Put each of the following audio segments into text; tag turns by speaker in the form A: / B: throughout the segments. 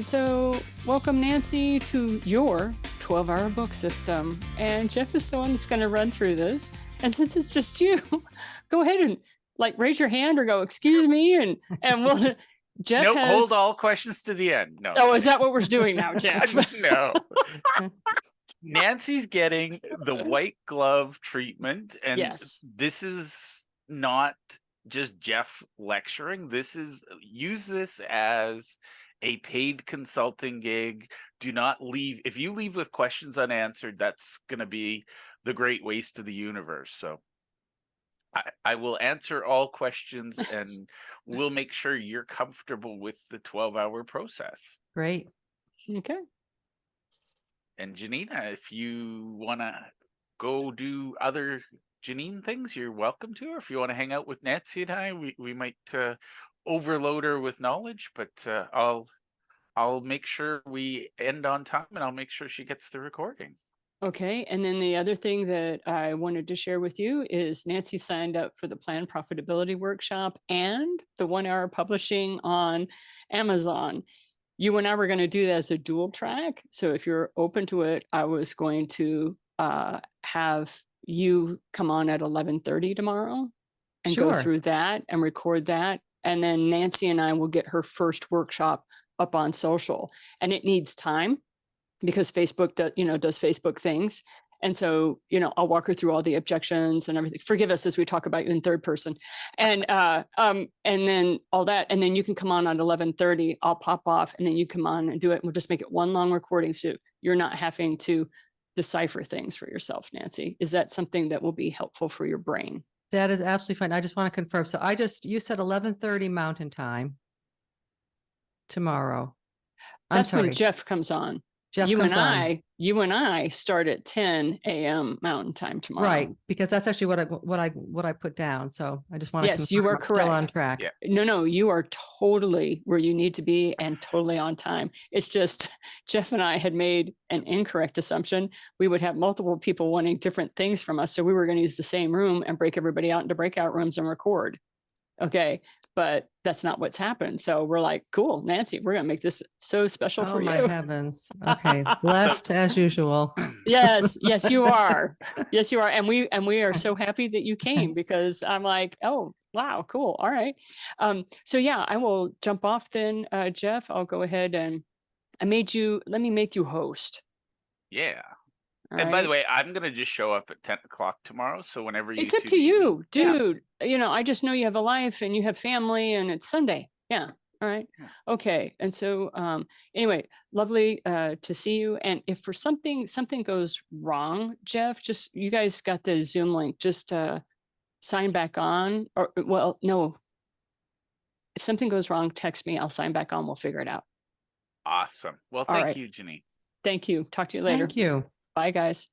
A: And so, welcome, Nancy, to your 12-hour book system. And Jeff is the one that's going to run through this. And since it's just you, go ahead and raise your hand or go, excuse me. And we'll, Jeff
B: nope,
A: has.
B: hold all questions to the end. No.
A: Oh, is that what we're doing now, Jeff?
B: No. Nancy's getting the white glove treatment. And
A: yes,
B: this is not just Jeff lecturing. Use this as a paid consulting gig. Do not leave. If you leave with questions unanswered, that's going to be the great waste of the universe. So I will answer all questions and we'll make sure you're comfortable with the 12-hour process.
C: Great.
A: Okay.
B: And Janina, if you want to go do other Janine things, you're welcome to. Or if you want to hang out with Nancy and I, we might overload her with knowledge, but I'll make sure we end on time and I'll make sure she gets the recording.
A: Okay. And then the other thing that I wanted to share with you is Nancy signed up for the Plan Profitability Workshop and the 1-hour publishing on Amazon. You and I were going to do that as a dual track. So if you're open to it, I was going to have you come on at 11:30 tomorrow and go through that and record that. And then Nancy and I will get her first workshop up on social. And it needs time because Facebook does Facebook things. And so, I'll walk her through all the objections and everything. Forgive us as we talk about you in third person. And then all that. And then you can come on at 11:30. I'll pop off and then you come on and do it. And we'll just make it one long recording. So you're not having to decipher things for yourself, Nancy. Is that something that will be helpful for your brain?
C: That is absolutely fine. I just want to confirm. So you said 11:30 Mountain Time tomorrow.
A: That's when Jeff comes on.
C: Jeff
A: you
C: comes
A: and I start at 10 a.m. Mountain Time tomorrow.
C: Right, because that's actually what I put down. So I just want to
A: yes, you are correct.
C: Still on track.
B: Yeah.
A: No, you are totally where you need to be and totally on time. It's just Jeff and I had made an incorrect assumption. We would have multiple people wanting different things from us. So we were going to use the same room and break everybody out into breakout rooms and record. Okay. But that's not what's happened. So we're like, cool, Nancy, we're going to make this so special for you.
C: Oh my heavens. Okay. Blessed as usual.
A: Yes, you are. Yes, you are. And we are so happy that you came because I'm like, oh, wow, cool. All right. So yeah, I will jump off then, Jeff. I'll go ahead and let me make you host.
B: Yeah.
A: All
B: and
A: right?
B: by the way, I'm going to just show up at 10 o'clock tomorrow. So whenever
A: it's up to you, dude. Yeah. I just know you have a life and you have family and it's Sunday. Yeah. All right. Yeah. Okay. And so anyway, lovely to see you. And if for something goes wrong, Jeff, just you guys got the Zoom link, just sign back on no. If something goes wrong, text me. I'll sign back on. We'll figure it out.
B: Awesome. Well, thank you, Janine.
A: Thank you. Talk to you later.
C: Thank you.
A: Bye, guys.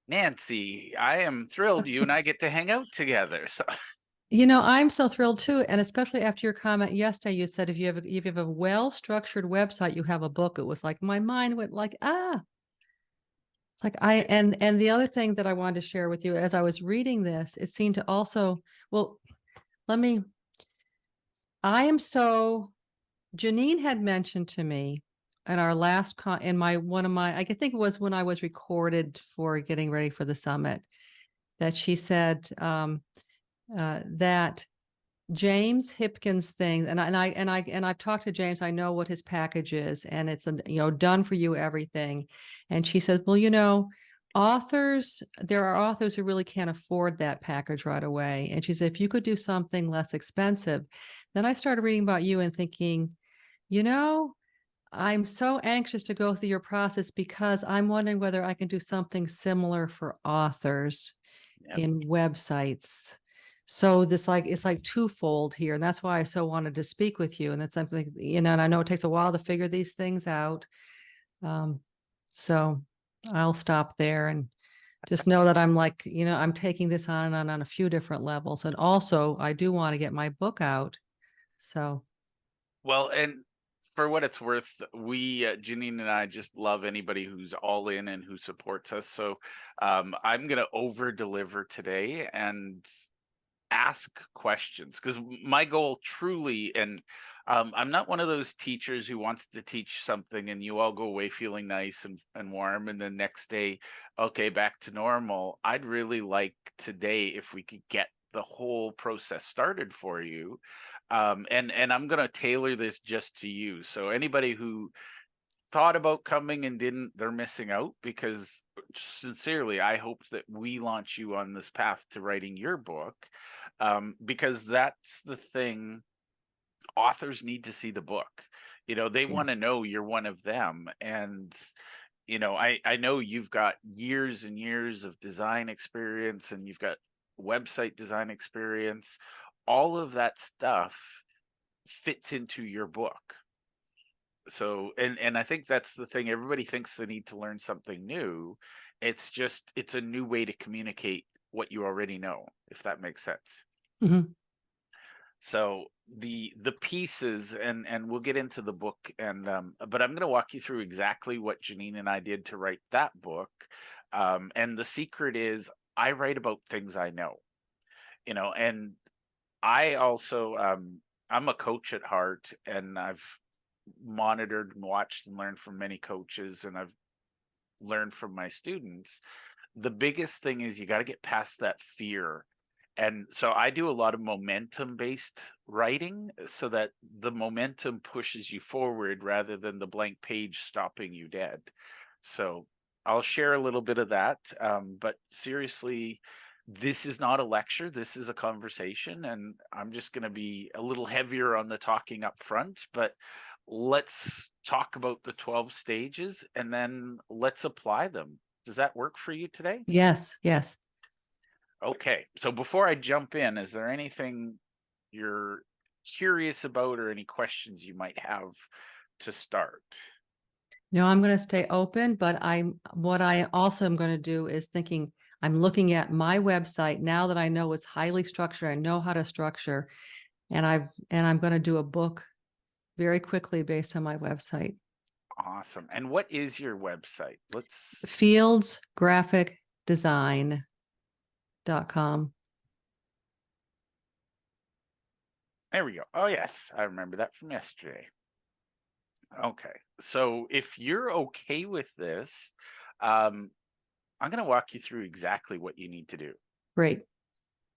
B: Nancy, I am thrilled you and I get to hang out together. So,
C: I'm so thrilled too, and especially after your comment yesterday, you said if you have a well-structured website, you have a book. It was like my mind went like It's like and the other thing that I wanted to share with you as I was reading this, it seemed to also Janine had mentioned to me in our last I think it was when I was recorded for getting ready for the summit, that she said that James Hipkins thing, and I've talked to James. I know what his package is, and it's done for you everything. And she says, well, there are authors who really can't afford that package right away. And she said, if you could do something less expensive. Then I started reading about you and thinking, I'm so anxious to go through your process because I'm wondering whether I can do something similar for authors in websites. So it's like twofold here. And that's why I so wanted to speak with you. And that's something, and I know it takes a while to figure these things out. So I'll stop there and just know that I'm I'm taking this on a few different levels. And also I do want to get my book out. So.
B: Well, and for what it's worth, we, Janine and I, just love anybody who's all in and who supports us. So I'm going to over deliver today and ask questions, because my goal truly, and I'm not one of those teachers who wants to teach something and you all go away feeling nice and warm, and then next day, okay, back to normal. I'd really like today if we could get the whole process started for you. And I'm going to tailor this just to you. So anybody who thought about coming and didn't, they're missing out, because sincerely, I hope that we launch you on this path to writing your book, because that's the thing. Authors need to see the book. They
C: Yeah.
B: want to know you're one of them. And I know you've got years and years of design experience, and you've got website design experience. All of that stuff fits into your book. So, and I think that's the thing. Everybody thinks they need to learn something new. It's a new way to communicate what you already know, if that makes sense.
C: Mhm.
B: So the pieces, and we'll get into the book, and but I'm going to walk you through exactly what Janine and I did to write that book. And the secret is I write about things I know, and I also I'm a coach at heart, and I've monitored and watched and learned from many coaches, and I've learned from my students. The biggest thing is you got to get past that fear. And so I do a lot of momentum based writing, so that the momentum pushes you forward rather than the blank page stopping you dead. So I'll share a little bit of that. But seriously, this is not a lecture. This is a conversation. And I'm just going to be a little heavier on the talking up front. But let's talk about the 12 stages, and then let's apply them. Does that work for you today?
C: Yes, yes.
B: Okay, so before I jump in, is there anything you're curious about, or any questions you might have to start?
C: No, I'm going to stay open, but what I also am going to do is thinking, I'm looking at my website now that I know it's highly structured. I know how to structure, and I'm going to do a book very quickly based on my website.
B: Awesome. And what is your website? Let's
C: fieldsgraphicdesign.com.
B: There we go. Oh yes, I remember that from yesterday. Okay, so if you're okay with this, I'm going to walk you through exactly what you need to do,
C: Great.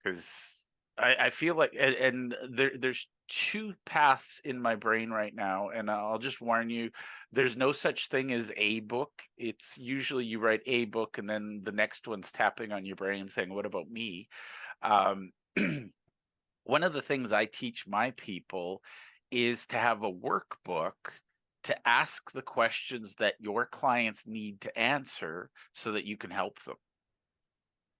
B: because I feel like, and there's two paths in my brain right now, and I'll just warn you, there's no such thing as a book. It's usually you write a book, and then the next one's tapping on your brain saying, what about me? One of the things I teach my people is to have a workbook to ask the questions that your clients need to answer so that you can help them.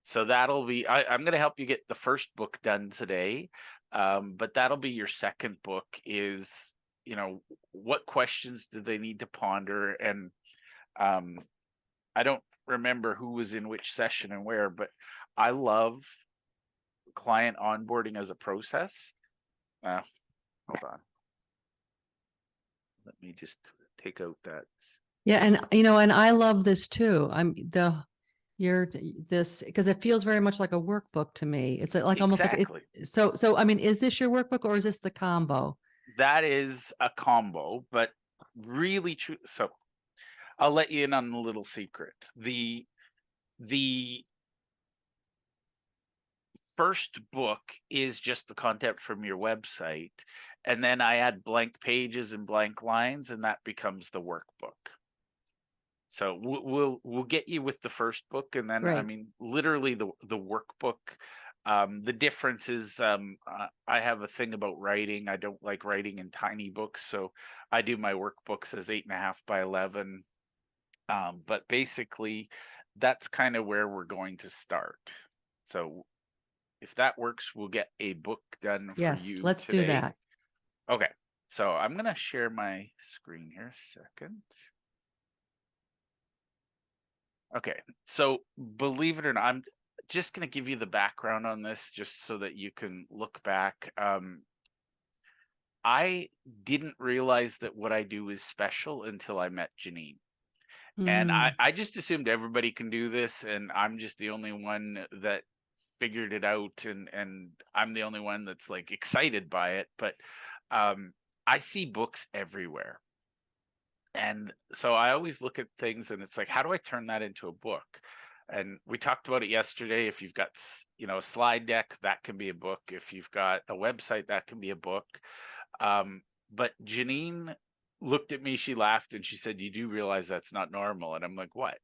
B: So that'll be, I'm going to help you get the first book done today. But that'll be your second book is, what questions do they need to ponder? And I don't remember who was in which session and where, but I love client onboarding as a process. Hold on. Let me just take out that.
C: Yeah, and and I love this too. This because it feels very much like a workbook to me. It's like almost like
B: Exactly.
C: so I mean, is this your workbook or is this the combo?
B: That is a combo, but really true. So I'll let you in on a little secret. The first book is just the content from your website, and then I add blank pages and blank lines, and that becomes the workbook. So we'll get you with the first book, and then I
C: Right.
B: mean literally the workbook. The difference is I have a thing about writing. I don't like writing in tiny books, so I do my workbooks as 8.5 by 11. But basically, that's kind of where we're going to start. So if that works, we'll get a book done for
C: Yes,
B: you
C: let's
B: today.
C: do that.
B: Okay, so I'm gonna share my screen here a second. Okay, so believe it or not, I'm just going to give you the background on this just so that you can look back. I didn't realize that what I do is special until I met Janine. And
C: Mm,
B: I just assumed everybody can do this, and I'm just the only one that figured it out, and I'm the only one that's like excited by it. But I see books everywhere. And so I always look at things and it's like, how do I turn that into a book? And we talked about it yesterday. If you've got, a slide deck, that can be a book. If you've got a website, that can be a book. But Janine looked at me, she laughed, and she said, "You do realize that's not normal?" And I'm like, "What?"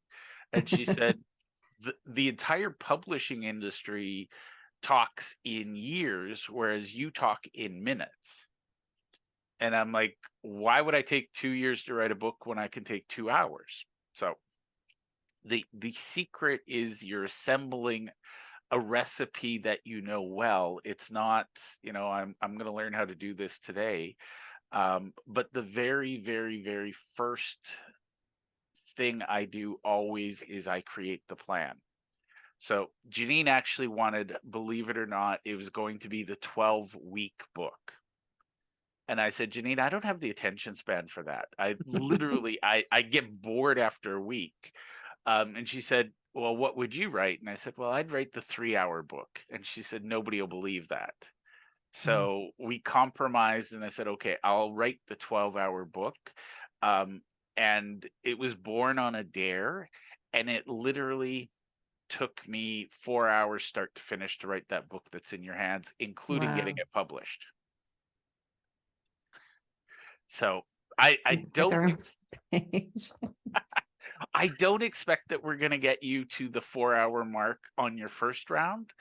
B: And she said, the entire publishing industry talks in years, whereas you talk in minutes. And I'm like, why would I take 2 years to write a book when I can take 2 hours? So the secret is you're assembling a recipe that you know well. It's not, I'm going to learn how to do this today. But the very, very, very first thing I do always is I create the plan. So Janine actually wanted, believe it or not, it was going to be the 12-week book. And I said, Janine, I don't have the attention span for that. I literally, I get bored after a week. And she said, well, what would you write? And I said, well, I'd write the 3-hour book. And she said, nobody will believe that. So we compromised, and I said, okay, I'll write the 12-hour book. And it was born on a dare, and it literally took me 4 hours start to finish to write that book that's in your hands, including getting
C: Wow.
B: it published. So I don't
C: Page.
B: I don't expect that we're going to get you to the 4-hour mark on your first round.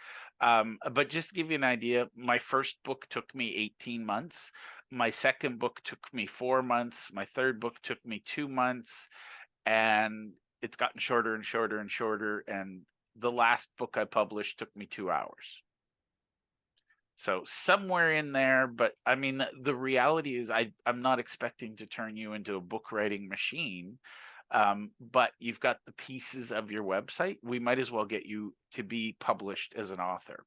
B: But just to give you an idea, my first book took me 18 months. My second book took me 4 months. My third book took me 2 months. And it's gotten shorter and shorter and shorter. And the last book I published took me 2 hours. So somewhere in there, but I mean, the reality is I'm not expecting to turn you into a book writing machine. But you've got the pieces of your website. We might as well get you to be published as an author.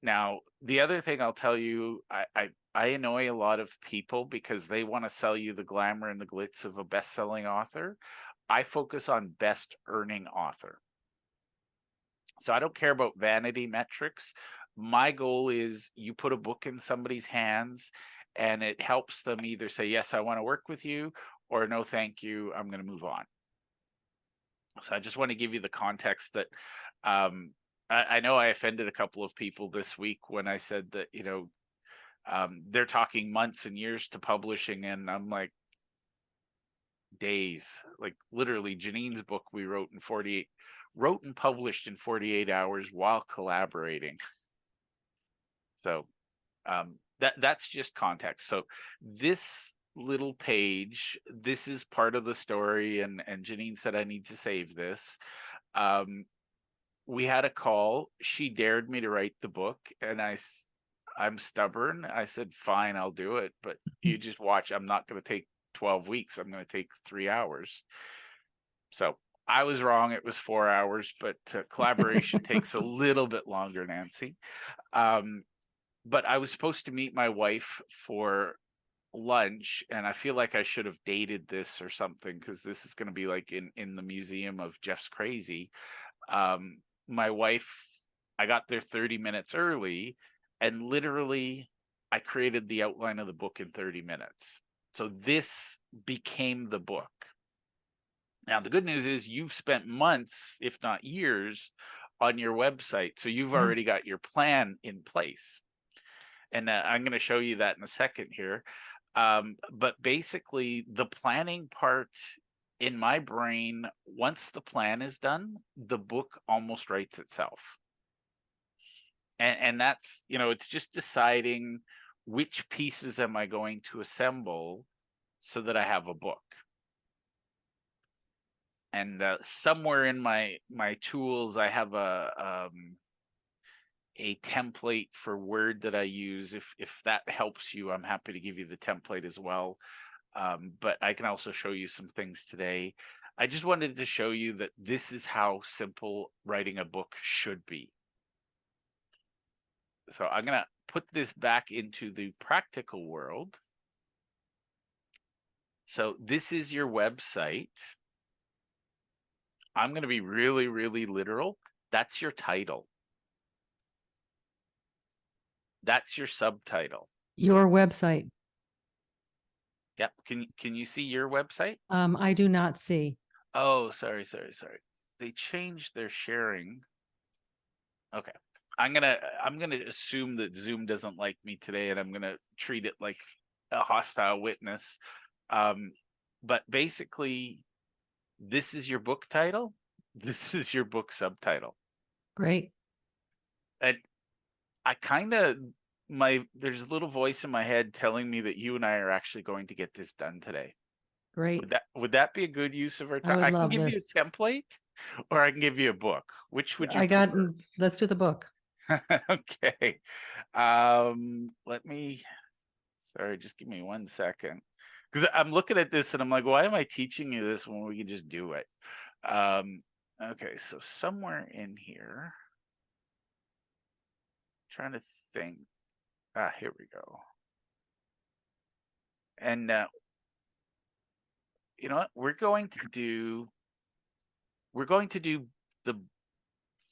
B: Now, the other thing I'll tell you, I annoy a lot of people because they want to sell you the glamour and the glitz of a best-selling author. I focus on best earning author. So I don't care about vanity metrics. My goal is you put a book in somebody's hands and it helps them either say, yes, I want to work with you, or no, thank you, I'm going to move on. So I just want to give you the context that I know I offended a couple of people this week when I said that, they're talking months and years to publishing. And I'm like, days. Like literally Janine's book we wrote and published in 48 hours while collaborating. So that's just context. So this little page, this is part of the story, and Janine said I need to save this. We had a call. She dared me to write the book, and I'm stubborn. I said, fine, I'll do it, but you just watch. I'm not going to take 12 weeks. I'm going to take 3 hours. So I was wrong. It was 4 hours, but collaboration takes a little bit longer, Nancy. But I was supposed to meet my wife for lunch, and I feel like I should have dated this or something, because this is going to be like in the museum of Jeff's Crazy. My wife, I got there 30 minutes early, and literally I created the outline of the book in 30 minutes. So this became the book. Now, the good news is you've spent months, if not years, on your website. So you've already got your plan in place. And I'm going to show you that in a second here. But basically, the planning part in my brain, once the plan is done, the book almost writes itself. And that's, it's just deciding which pieces am I going to assemble so that I have a book. And somewhere in my tools, I have a template for Word that I use. If that helps you, I'm happy to give you the template as well. But I can also show you some things today. I just wanted to show you that this is how simple writing a book should be. So I'm going to put this back into the practical world. So this is your website. I'm going to be really, really literal. That's your title. That's your subtitle.
C: Your website.
B: Yep. Can you see your website?
C: I do not see.
B: Oh, sorry. They changed their sharing. Okay. I'm gonna assume that Zoom doesn't like me today, and I'm gonna treat it like a hostile witness. But basically, this is your book title. This is your book subtitle.
C: Great.
B: And I there's a little voice in my head telling me that you and I are actually going to get this done today.
C: Great.
B: Would that be a good use of our
C: I
B: time?
C: would
B: I can
C: love
B: give you
C: this.
B: a template, or I can give you a book. Which would you
C: I got,
B: prefer?
C: let's do the book.
B: Okay. Let me, sorry, just give me 1 second. Because I'm looking at this and I'm like, why am I teaching you this when we can just do it? Okay, so somewhere in here, trying to think. Here we go. And you know what? We're going to do the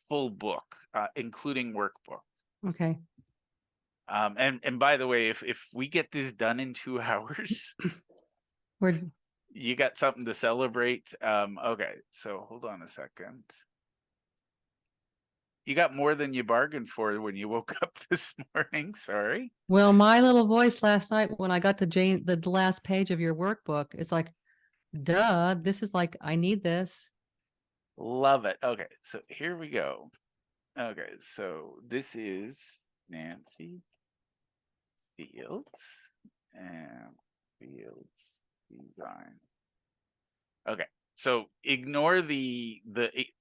B: full book, including workbook.
C: Okay.
B: And by the way, if we get this done in 2 hours,
C: We're,
B: you got something to celebrate. Okay, so hold on a second. You got more than you bargained for when you woke up this morning. Sorry.
C: well, my little voice last night when I got to Jane, the last page of your workbook, it's like, duh, this is like, I need this.
B: Love it. Okay, so here we go. Okay, so this is Nancy Fields and Fields Design. Okay, so ignore the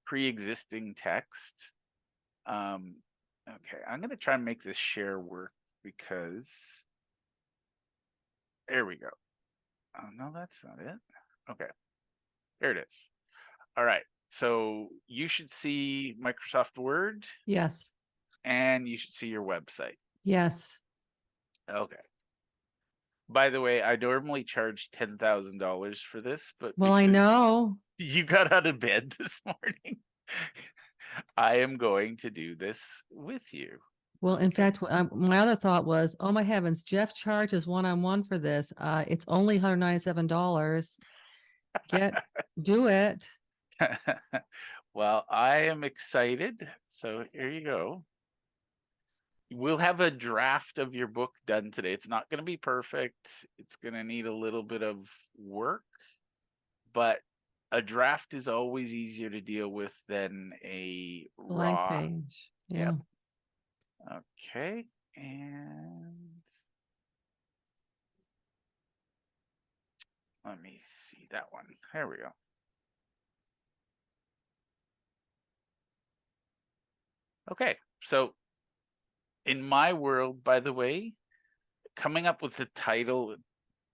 B: pre-existing text. Okay, I'm gonna try and make this share work because there we go. Oh no, that's not it. Okay, there it is. All right, so you should see Microsoft Word
C: Yes.
B: and you should see your website.
C: Yes.
B: Okay. By the way, I normally charge $10,000 for this, but
C: Well, I
B: because
C: know.
B: you got out of bed this morning, I am going to do this with you.
C: Well, in
B: Okay.
C: fact, my other thought was, oh my heavens, Jeff charges one-on-one for this. It's only $197. Do it.
B: Well, I am excited. So here you go. We'll have a draft of your book done today. It's not going to be perfect. It's going to need a little bit of work, but a draft is always easier to deal with than a
C: Blank
B: raw.
C: page. Yeah.
B: Yep. Okay. And let me see that one. There we go. Okay. So in my world, by the way, coming up with the title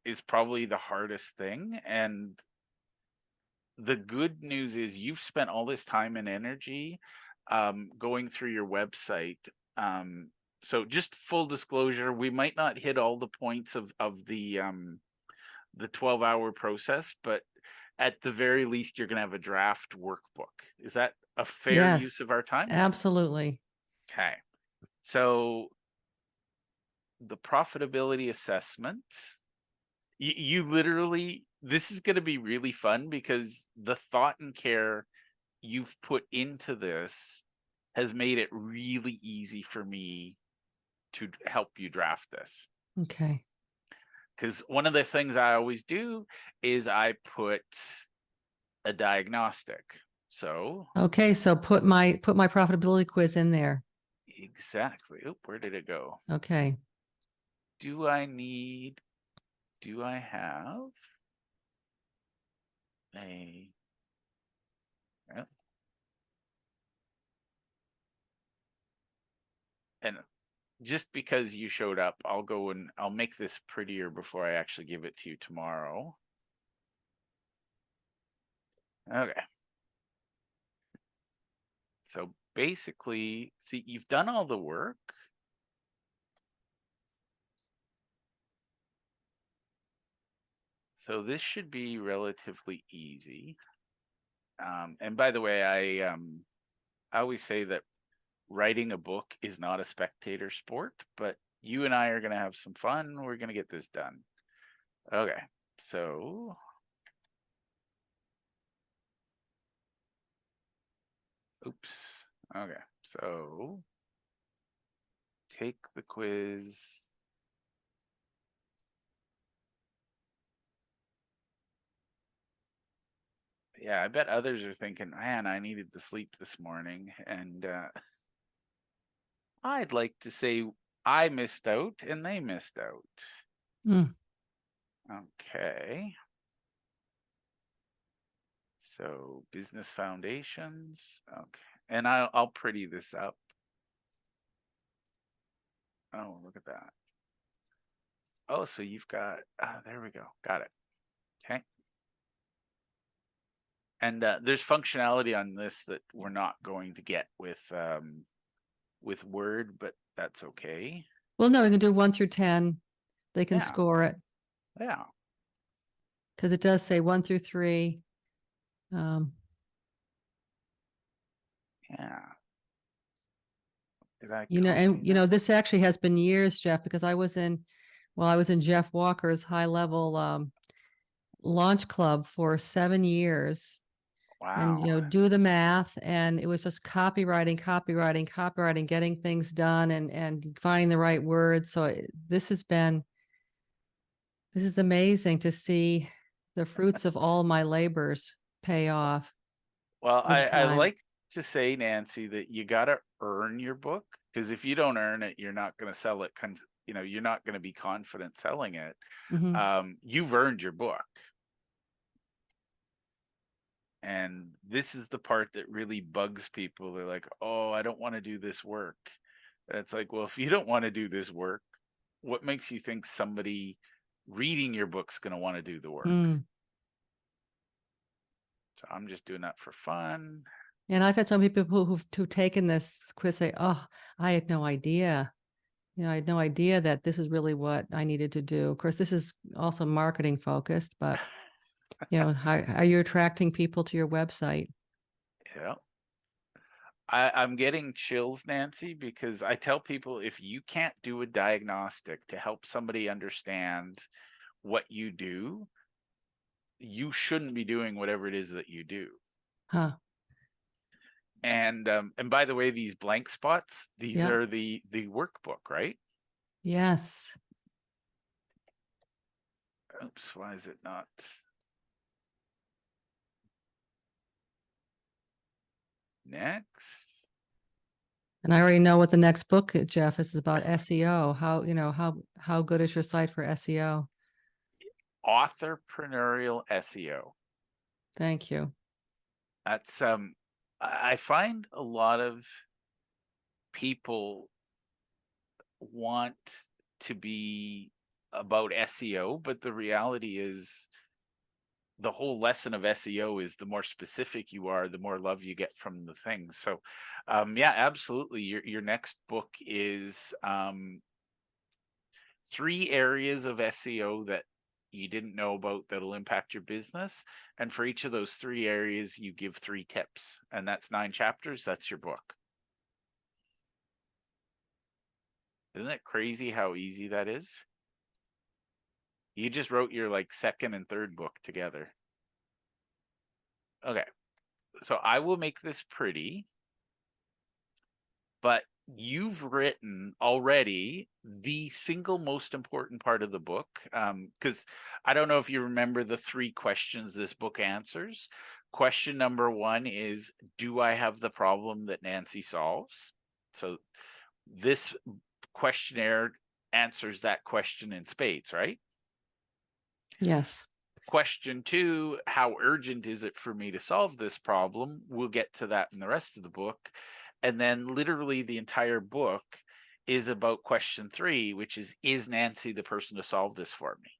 B: is probably the hardest thing. And the good news is you've spent all this time and energy going through your website. So just full disclosure, we might not hit all the points of the 12-hour process, but at the very least, you're going to have a draft workbook. Is that a fair use
C: Yes,
B: of our time?
C: absolutely.
B: Okay. So the profitability assessment, you literally, this is going to be really fun because the thought and care you've put into this has made it really easy for me to help you draft this.
C: Okay.
B: Because one of the things I always do is I put a diagnostic. So
C: Okay, so put my profitability quiz in there.
B: exactly. Oop, where did it go?
C: Okay.
B: Do I have a yep. And just because you showed up, I'll go and I'll make this prettier before I actually give it to you tomorrow. Okay. So basically, see, you've done all the work. So this should be relatively easy. And by the way, I always say that writing a book is not a spectator sport, but you and I are going to have some fun. We're going to get this done. Okay. So oops. Okay. So take the quiz. Yeah, I bet others are thinking, man, I needed to sleep this morning. And I'd like to say I missed out and they missed out.
C: Mm.
B: Okay. So business foundations. Okay. And I'll pretty this up. Oh, look at that. Oh, so you've got, there we go. Got it. Okay. And there's functionality on this that we're not going to get with Word, but that's okay.
C: Well, no, we can do 1 through 10. They can
B: Yeah.
C: score it
B: Yeah.
C: because it does say 1 through 3.
B: Yeah. Did I
C: You know,
B: copy
C: and you know,
B: that?
C: this actually has been years, Jeff, because I was in Jeff Walker's high level launch club for 7 years. And, you
B: Wow.
C: know, do the math. And it was just copywriting, getting things done and finding the right words. So this is amazing to see the fruits of all my labors pay off
B: Well,
C: big
B: I
C: time.
B: like to say, Nancy, that you got to earn your book, because if you don't earn it, you're not going to sell it. You know, you're not going to be confident selling it.
C: Mhm.
B: You've earned your book. And this is the part that really bugs people. They're like, oh, I don't want to do this work. And it's like, well, if you don't want to do this work, what makes you think somebody reading your book's going to want to do the work?
C: Mm.
B: So I'm just doing that for fun.
C: And I've had some people who've taken this quiz say, "Oh, I had no idea. You know, I had no idea that this is really what I needed to do." Of course, this is also marketing focused, but you know, how are you attracting people to your website?
B: Yeah. I'm getting chills, Nancy, because I tell people if you can't do a diagnostic to help somebody understand what you do, you shouldn't be doing whatever it is that you do.
C: Huh.
B: And by the way, these blank spots, these
C: Yeah.
B: are the workbook, right?
C: Yes.
B: Oops, why is it not? Next.
C: And I already know what the next book, Jeff, is about SEO. How, you know, how good is your site for SEO?
B: Authorpreneurial SEO.
C: Thank you.
B: That's I find a lot of people want to be about SEO, but the reality is the whole lesson of SEO is the more specific you are, the more love you get from the thing. So yeah, absolutely. Your next book is 3 areas of SEO that you didn't know about that'll impact your business. And for each of those 3 areas, you give 3 tips. And that's 9 chapters. That's your book. Isn't it crazy how easy that is? You just wrote your like second and third book together. Okay. So I will make this pretty, but you've written already the single most important part of the book. Because I don't know if you remember the 3 questions this book answers. Question number 1 is, do I have the problem that Nancy solves? So this questionnaire answers that question in spades, right?
C: Yes.
B: Question 2, how urgent is it for me to solve this problem? We'll get to that in the rest of the book. And then literally the entire book is about question 3, which is Nancy the person to solve this for me?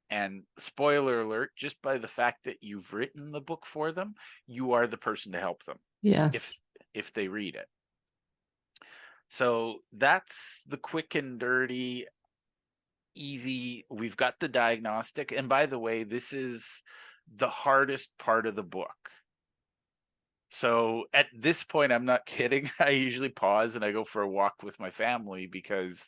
B: And spoiler alert, just by the fact that you've written the book for them, you are the person to help them.
C: Yes.
B: If they read it. So that's the quick and dirty, easy. We've got the diagnostic. And by the way, this is the hardest part of the book. So at this point, I'm not kidding. I usually pause and I go for a walk with my family because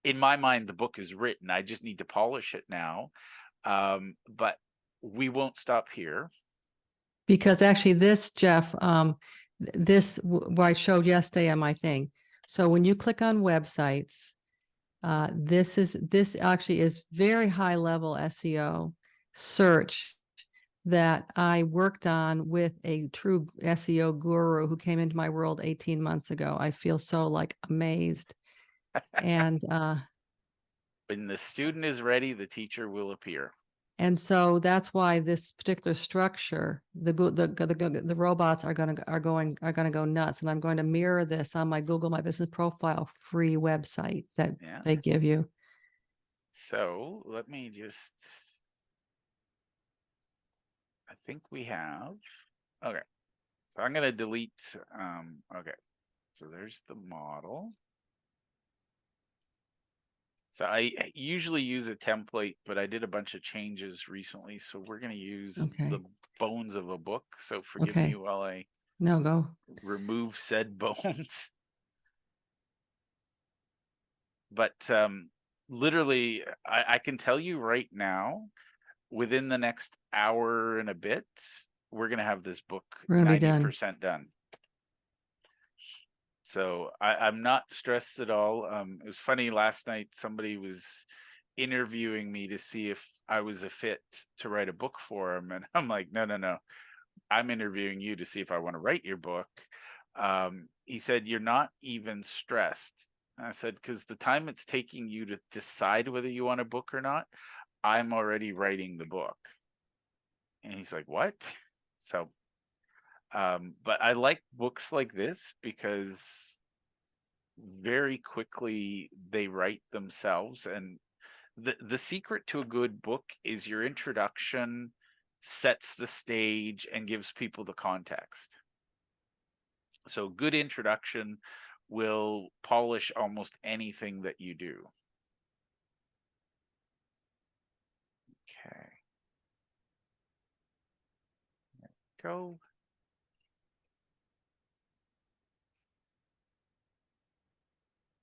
B: in my mind, the book is written. I just need to polish it now. But we won't stop here.
C: Because actually this, Jeff, what I showed yesterday on my thing. So when you click on websites, this actually is very high level SEO search that I worked on with a true SEO guru who came into my world 18 months ago. I feel so like amazed. And
B: When the student is ready, the teacher will appear.
C: and so that's why this particular structure, the robots are going to go nuts. And I'm going to mirror this on my Google My Business Profile free website that they give you.
B: So let me just, I think we have, okay. So I'm going to delete, okay. So there's the model. So I usually use a template, but I did a bunch of changes recently. So we're going to use the bones of a book. So forgive me while I remove said bones. But literally, I can tell you right now, within the next hour and a bit, we're going to have this book 90% done. So I'm not stressed at all. It was funny last night, somebody was interviewing me to see if I was a fit to write a book for him. And I'm like, no. I'm interviewing you to see if I want to write your book. He said, you're not even stressed. And I said, because the time it's taking you to decide whether you want a book or not, I'm already writing the book. And he's like, what? So but I like books like this because very quickly they write themselves. And the secret to a good book is your introduction sets the stage and gives people the context. So good introduction will polish almost anything that you do. Okay. There we go.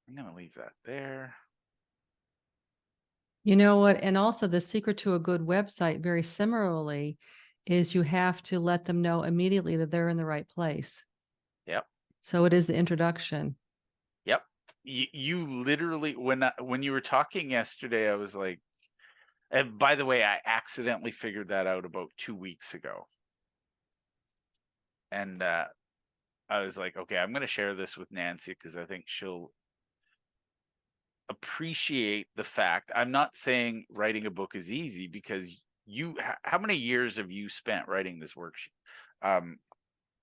B: I'm going to leave that there.
C: You know what? And also the secret to a good website, very similarly, is you have to let them know immediately that they're in the right place.
B: Yep.
C: So it is the introduction.
B: Yep. You literally, when you were talking yesterday, I was like, and by the way, I accidentally figured that out about 2 weeks ago. And I was like, okay, I'm going to share this with Nancy because I think she'll appreciate the fact. I'm not saying writing a book is easy, because how many years have you spent writing this worksheet,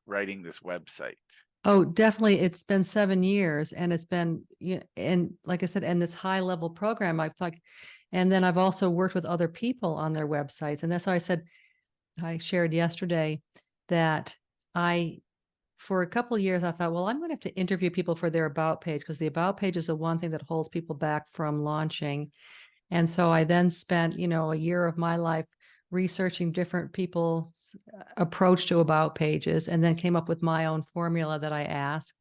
B: writing this website?
C: Oh, definitely. It's been 7 years, and it's been, and like I said, and this high level program, and then I've also worked with other people on their websites. And that's why I shared yesterday that for a couple of years, I thought, well, I'm going to have to interview people for their about page, because the about page is the one thing that holds people back from launching. And so I then spent, a year of my life researching different people's approach to about pages, and then came up with my own formula that I asked.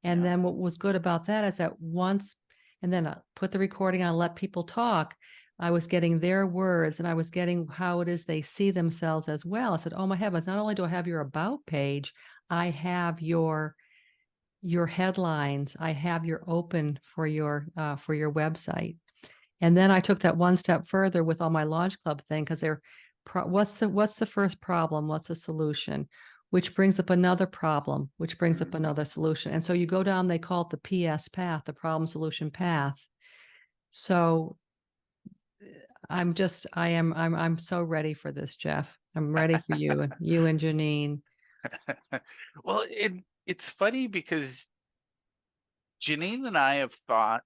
C: And then what was good about that is that and then I put the recording on, let people talk. I was getting their words, and I was getting how it is they see themselves as well. I said, oh my heavens, not only do I have your about page, I have your headlines, I have your open for your website. And then I took that one step further with all my Launch Club thing, because what's the first problem? What's the solution? Which brings up another problem, which brings up another solution. And so you go down, they call it the PS path, the problem solution path. So I'm so ready for this, Jeff. I'm ready for you and Janine.
B: Well, it's funny because Janine and I have thought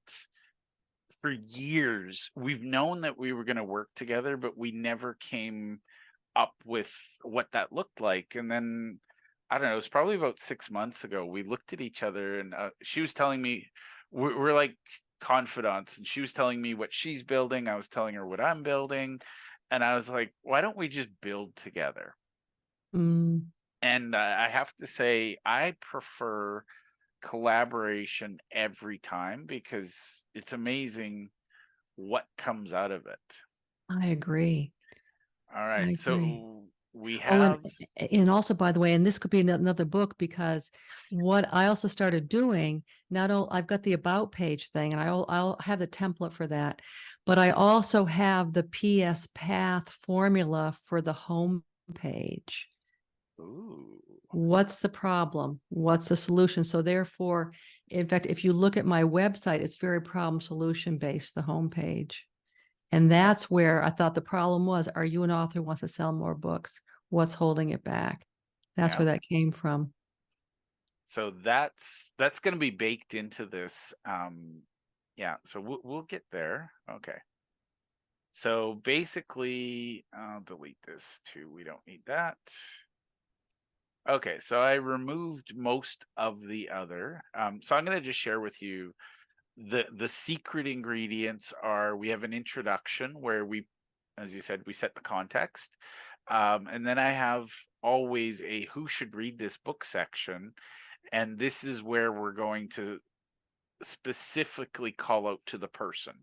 B: for years, we've known that we were going to work together, but we never came up with what that looked like. And then, I don't know, it was probably about 6 months ago, we looked at each other, and she was telling me, we're like confidants, and she was telling me what she's building. I was telling her what I'm building. And I was like, why don't we just build together? And I have to say, I prefer collaboration every time because it's amazing what comes out of it.
C: I agree.
B: All right.
C: I agree.
B: So we
C: Oh,
B: have,
C: and also, by the way, and this could be another book, because what I also started doing, not only I've got the about page thing, and I'll have the template for that, but I also have the PS Path formula for the home page.
B: ooh,
C: What's the problem? What's the solution? So therefore, in fact, if you look at my website, it's very problem solution based, the homepage. And that's where I thought the problem was, are you an author who wants to sell more books? What's holding it back? That's
B: yeah.
C: where that came from.
B: So that's going to be baked into this. Yeah. So we'll get there. Okay. So basically, I'll delete this too. We don't need that. Okay, so I removed most of the other. So I'm going to just share with you the secret ingredients are we have an introduction where we, as you said, we set the context. And then I have always a who should read this book section. And this is where we're going to specifically call out to the person.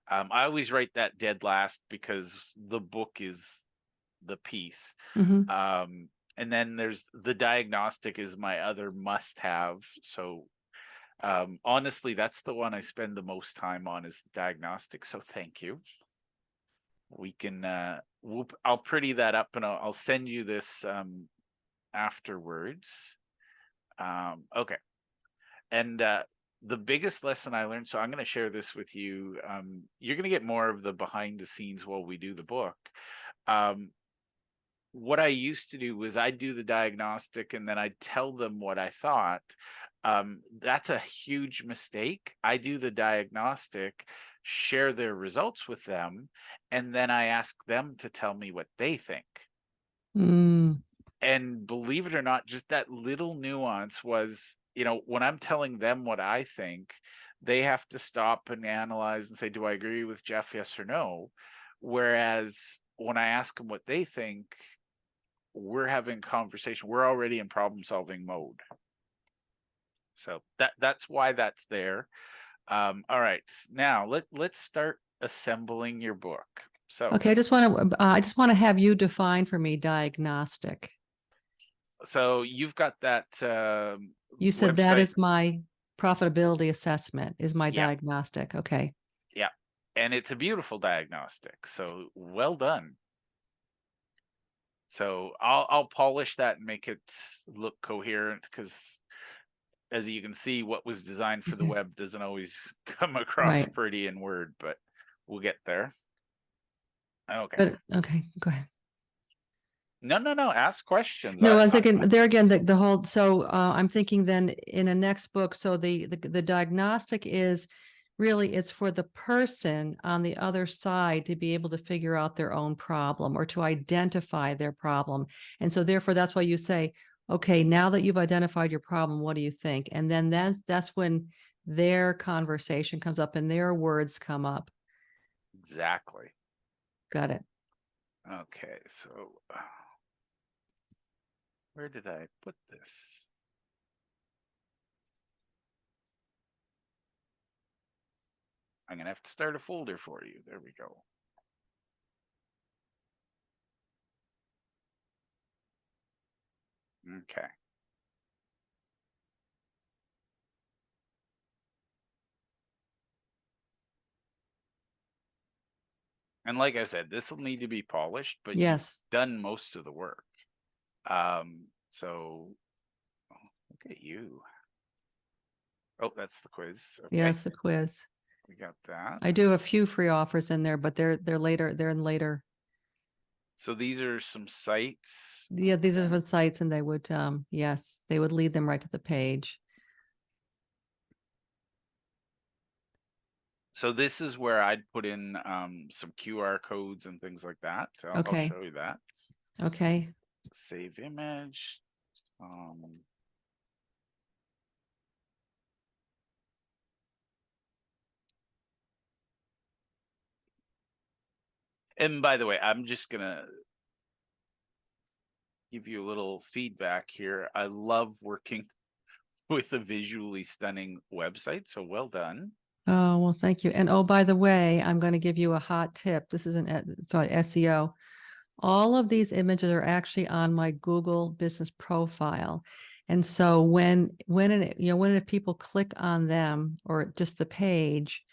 B: I always write that dead last because the book is the piece.
C: Mhm.
B: And then there's the diagnostic is my other must have. So honestly, that's the one I spend the most time on is the diagnostic. So thank you. We can I'll pretty that up and I'll send you this afterwards. Okay. And the biggest lesson I learned, so I'm going to share this with you. You're going to get more of the behind the scenes while we do the book. What I used to do was I'd do the diagnostic and then I'd tell them what I thought. That's a huge mistake. I do the diagnostic, share their results with them, and then I ask them to tell me what they think.
C: Mm.
B: And believe it or not, just that little nuance was, when I'm telling them what I think, they have to stop and analyze and say, do I agree with Jeff? Yes or no? Whereas when I ask them what they think, we're having conversation. We're already in problem solving mode. So that's why that's there. All right. Now let's start assembling your book. So
C: Okay, I just want to have you define for me diagnostic.
B: so you've got that
C: You said that
B: website.
C: is my profitability assessment, is my
B: Yeah.
C: diagnostic. Okay.
B: Yeah. And it's a beautiful diagnostic. So well done. So I'll polish that and make it look coherent because as you can see, what was designed for the
C: Okay.
B: web doesn't always come across
C: Right.
B: pretty in Word, but we'll get there. Okay.
C: But okay, go ahead.
B: No. Ask questions.
C: No, I'm thinking there again, the whole, so I'm thinking then in a next book, so the diagnostic is really, it's for the person on the other side to be able to figure out their own problem or to identify their problem. And so therefore, that's why you say, okay, now that you've identified your problem, what do you think? And then that's when their conversation comes up and their words come up.
B: Exactly.
C: Got it.
B: Okay. So where did I put this? I'm going to have to start a folder for you. There we go. Okay. And like I said, this will need to be polished, but
C: Yes.
B: you've done most of the work. So look at you. Oh, that's the quiz. Okay.
C: Yes, the quiz.
B: We got that.
C: I do have a few free offers in there, but they're later, they're in later.
B: So these are some sites.
C: Yeah, these are the sites and they would, yes, they would lead them right to the page.
B: So this is where I'd put in some QR codes and things like that. I'll
C: Okay.
B: show you that.
C: Okay.
B: Save image. And by the way, I'm just gonna, give you a little feedback here. I love working with a visually stunning website, so well done.
C: Oh, well, thank you. And oh, by the way, I'm going to give you a hot tip. This is for SEO. All of these images are actually on my Google business profile. And so when people click on them or just the page,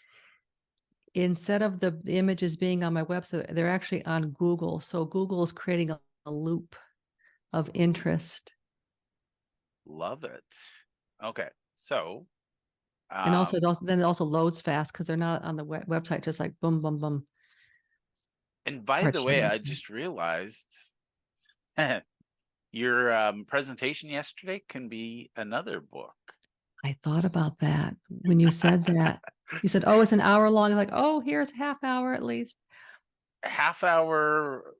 C: instead of the images being on my website, they're actually on Google. So Google is creating a loop of interest.
B: Love it. Okay, so
C: And also, then it also loads fast because they're not on the website, just like boom, boom, boom.
B: and by
C: Or it
B: the
C: should
B: way, I
C: anyway.
B: just realized your presentation yesterday can be another book.
C: I thought about that when you said that. You said, "Oh, it's an hour long." Like, "Oh, here's half hour at least."
B: Half hour,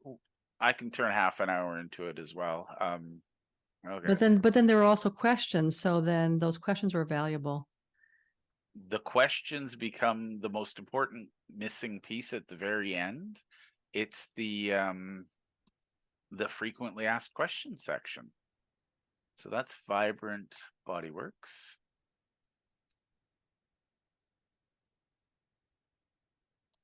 B: I can turn half an hour into it as well. Okay,
C: But then there were also questions. So then those questions were valuable.
B: the questions become the most important missing piece at the very end. It's the frequently asked questions section. So that's Vibrant Bodyworks.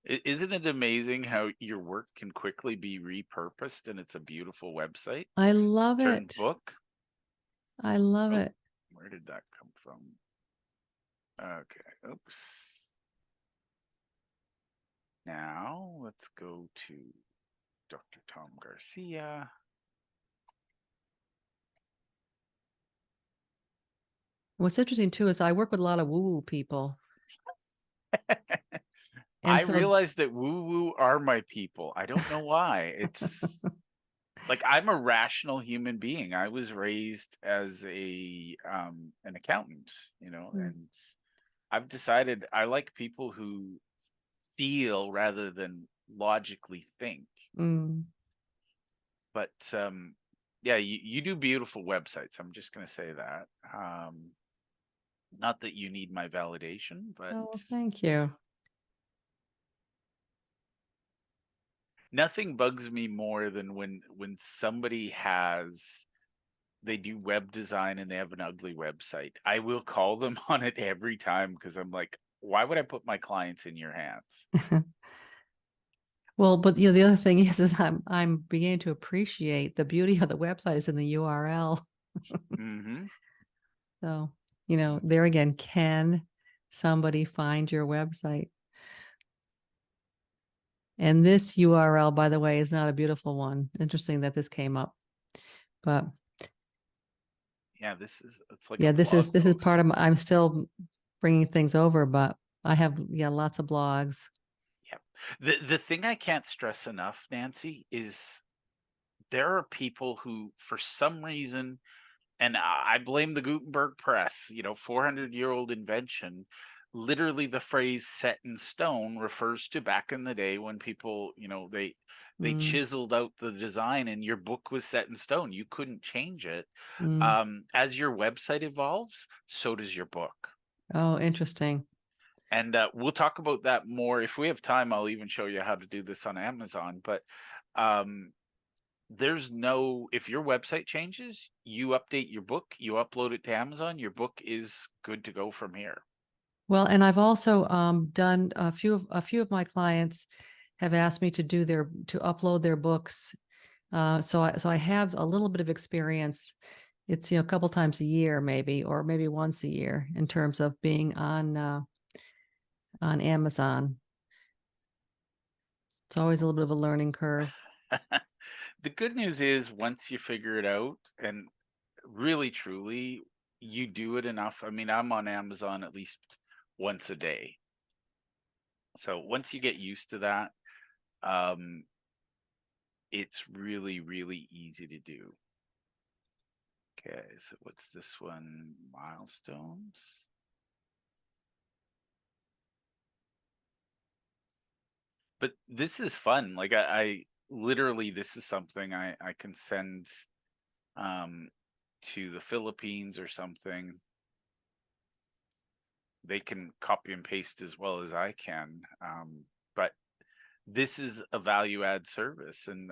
B: Isn't it amazing how your work can quickly be repurposed and it's a beautiful website?
C: I love
B: Turned
C: it.
B: book.
C: I love
B: Oh,
C: it.
B: where did that come from? Okay, oops. Now let's go to Dr. Tom Garcia.
C: What's interesting too is I work with a lot of woo-woo people. And
B: I
C: so
B: realized that woo-woo are my people. I don't know why. It's like I'm a rational human being. I was raised as an accountant, and I've decided I like people who feel rather than logically think.
C: mm,
B: But yeah, you do beautiful websites. I'm just going to say that. Not that you need my validation, but
C: oh, well, thank you.
B: nothing bugs me more than when somebody they do web design and they have an ugly website. I will call them on it every time because I'm like, why would I put my clients in your hands?
C: Well, but the other thing is I'm beginning to appreciate the beauty of the website is in the URL.
B: Mm-hmm.
C: So, there again, can somebody find your website? And this URL, by the way, is not a beautiful one. Interesting that this came up, but
B: Yeah, it's like a
C: yeah, this
B: blog
C: is
B: post.
C: part of I'm still bringing things over, but I have, lots of blogs.
B: Yeah. The thing I can't stress enough, Nancy, is there are people who, for some reason, and I blame the Gutenberg press, 400-year-old invention. Literally, the phrase "set in stone" refers to back in the day when people, they
C: Mm,
B: chiseled out the design, and your book was set in stone. You couldn't change it.
C: mm.
B: As your website evolves, so does your book.
C: Oh, interesting.
B: And we'll talk about that more if we have time. I'll even show you how to do this on Amazon. But if your website changes, you update your book, you upload it to Amazon, your book is good to go from here.
C: Well, and I've also done a few of my clients have asked me to upload their books. So I have a little bit of experience. It's a couple times a year, maybe, or maybe once a year, in terms of being on Amazon. It's always a little bit of a learning curve.
B: The good news is once you figure it out, and really truly you do it enough. I mean, I'm on Amazon at least once a day. So once you get used to that, it's really, really easy to do. Okay, so what's this one? Milestones. But this is fun. Like I literally, this is something I can send to the Philippines or something. They can copy and paste as well as I can. But this is a value add service, and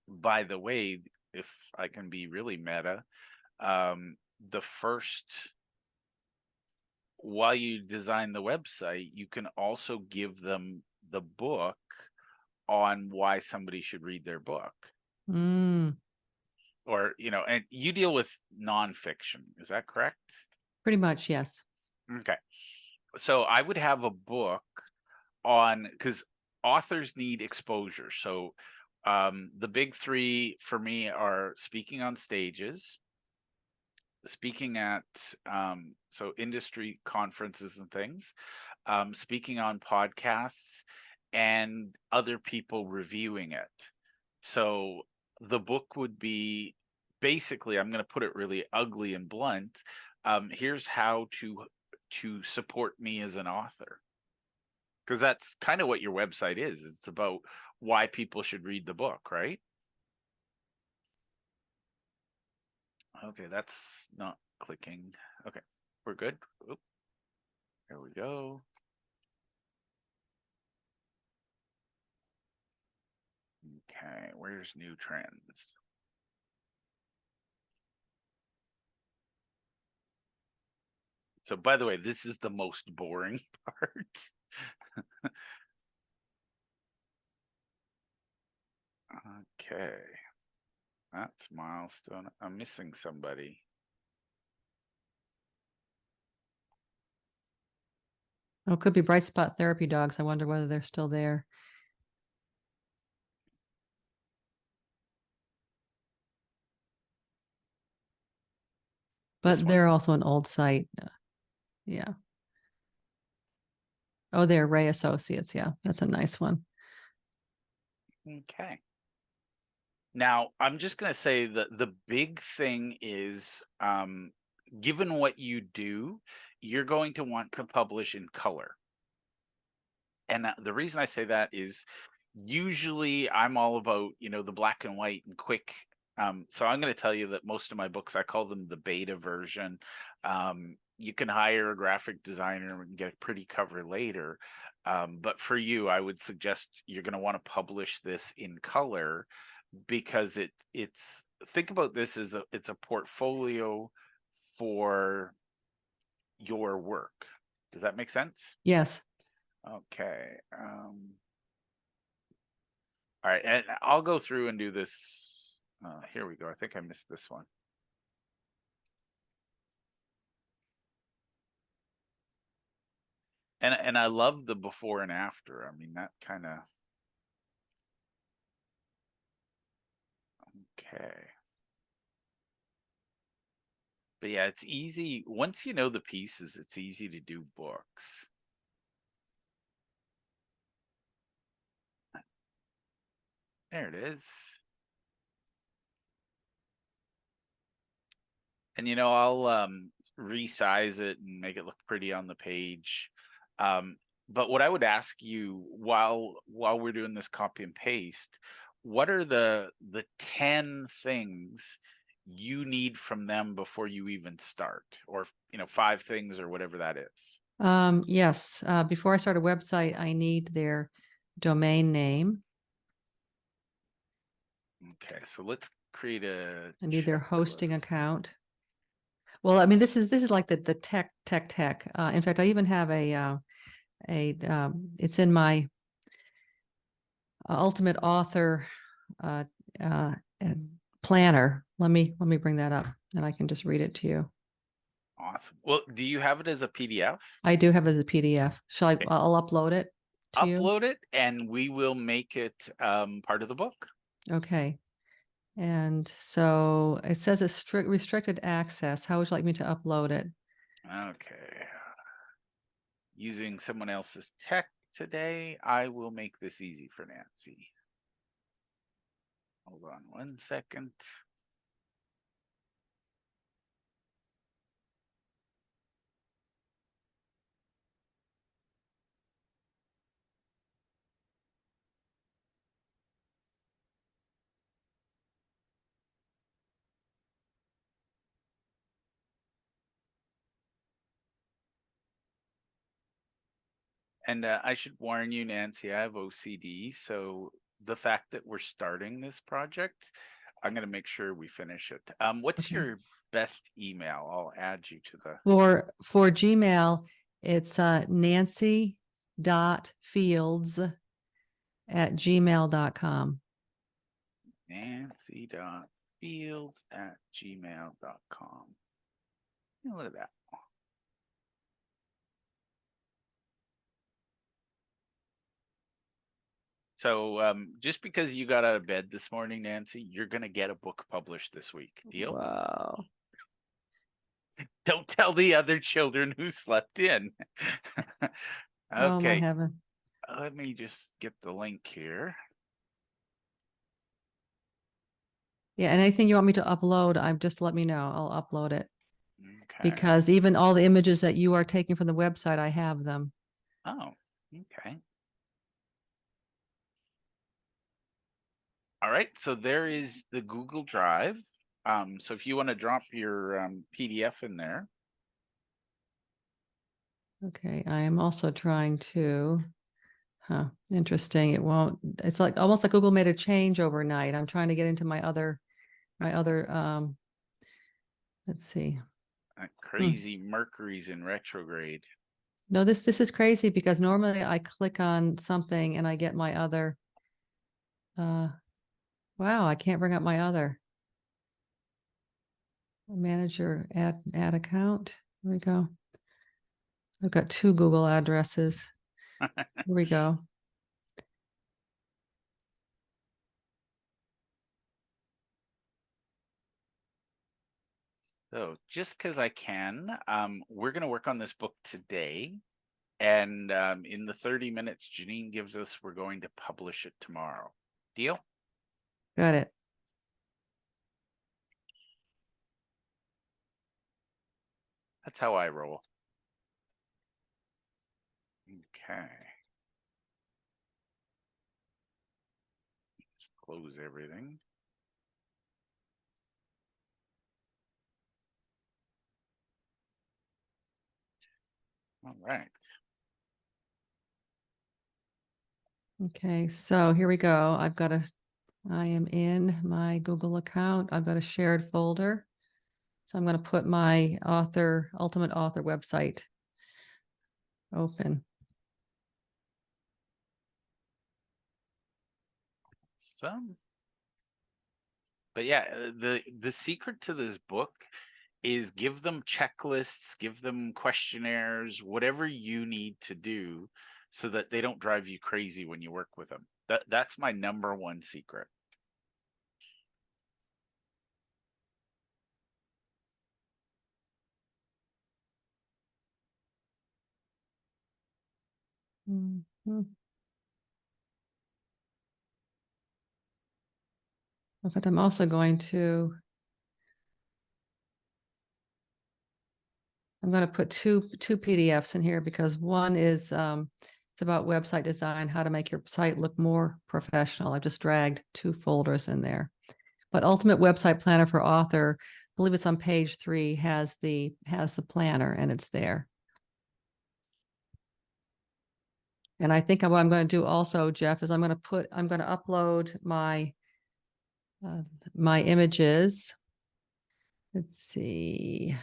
B: by the way, if I can be really meta, the first, while you design the website, you can also give them the book on why somebody should read their book.
C: Mm,
B: Or, and you deal with nonfiction, is that correct?
C: pretty much, yes.
B: Okay. So I would have a book on, because authors need exposure. So the big three for me are speaking on stages, speaking at so industry conferences and things, speaking on podcasts, and other people reviewing it. So the book would be basically, I'm going to put it really ugly and blunt. Here's how to support me as an author, because that's kind of what your website is. It's about why people should read the book, right? Okay, that's not clicking. Okay, we're good. Oop, there we go. Okay, where's new trends? So by the way, this is the most boring part. Okay. That's milestone. I'm missing somebody.
C: Oh, it could be Bright Spot Therapy Dogs. I wonder whether they're still there.
B: This
C: But they're
B: one's
C: also an old site. Yeah. Oh, they're Ray Associates. Yeah, that's a nice one.
B: okay. Now, I'm just going to say that the big thing is, given what you do, you're going to want to publish in color. And the reason I say that is usually I'm all about, the black and white and quick. So I'm going to tell you that most of my books, I call them the beta version. You can hire a graphic designer and get a pretty cover later. But for you, I would suggest you're going to want to publish this in color, because it's think about this as it's a portfolio for your work. Does that make sense?
C: Yes.
B: Okay. All right, and I'll go through and do this. Here we go. I think I missed this one. And I love the before and after. I mean, that kind of okay. But yeah, it's easy once you know the pieces. It's easy to do books. There it is. And I'll resize it and make it look pretty on the page. But what I would ask you while we're doing this copy and paste, what are the 10 things you need from them before you even start, or 5 things or whatever that is?
C: Yes. Before I start a website, I need their domain name.
B: Okay, so let's create a
C: I need their hosting
B: checklist.
C: account. Well, I mean, this is like the tech. In fact, I even have it's in my ultimate author uh, uh, planner. Let me bring that up, and I can just read it to you.
B: Awesome. Well, do you have it as a PDF?
C: I do have it as a PDF. Shall I?
B: Okay.
C: I'll upload it to you.
B: Upload it and we will make it part of the book.
C: Okay. And so it says a restricted access. How would you like me to upload it?
B: Okay. Using someone else's tech today, I will make this easy for Nancy. Hold on 1 second. And I should warn you, Nancy, I have OCD. So the fact that we're starting this project, I'm going to make sure we finish it. What's
C: Okay.
B: your best email? I'll add you to the.
C: For Gmail, it's nancy.fields@gmail.com.
B: nancy.fields@gmail.com. Look at that. So just because you got out of bed this morning, Nancy, you're going to get a book published this week. Deal?
C: Wow.
B: Don't tell the other children who slept in.
C: Oh, my
B: Okay,
C: heaven.
B: let me just get the link here.
C: Yeah, and anything you want me to upload, just let me know. I'll upload it.
B: Okay.
C: Because even all the images that you are taking from the website, I have them.
B: Oh, okay. All right, so there is the Google Drive. So if you want to drop your PDF in there.
C: Okay, I am also trying to, interesting. It won't, it's like almost like Google made a change overnight. I'm trying to get into my other, let's see.
B: Crazy Mercury's in retrograde.
C: No, this is crazy because normally I click on something and I get my other, wow, I can't bring up my other. Manager, add account. Here we go. I've got 2 Google addresses. Here we go.
B: So just because I can, we're going to work on this book today. And in the 30 minutes Janine gives us, we're going to publish it tomorrow. Deal?
C: Got it.
B: That's how I roll. Okay. Just close everything. All right.
C: Okay, so here we go. I am in my Google account. I've got a shared folder. So I'm going to put my Ultimate Author website open.
B: But yeah, the secret to this book is give them checklists, give them questionnaires, whatever you need to do so that they don't drive you crazy when you work with them. That's my #1 secret.
C: Mhm. But I'm also going to, I'm going to put two PDFs in here because one is it's about website design, how to make your site look more professional. I've just dragged 2 folders in there. But Ultimate Website Planner for Author, I believe it's on page 3, has the planner, and it's there. And I think what I'm going to do also, Jeff, is I'm going to upload my my images. Let's see.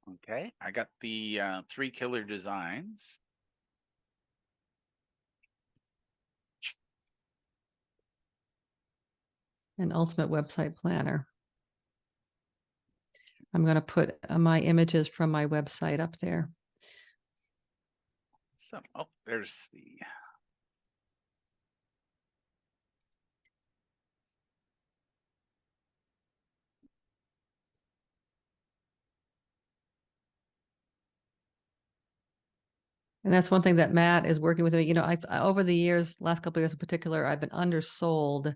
B: Okay, I got the 3 killer designs.
C: An Ultimate Website Planner. I'm going to put my images from my website up there.
B: So, oh, there's the.
C: And that's one thing that Matt is working with me. You know, I've over the years, last couple of years in particular, I've been undersold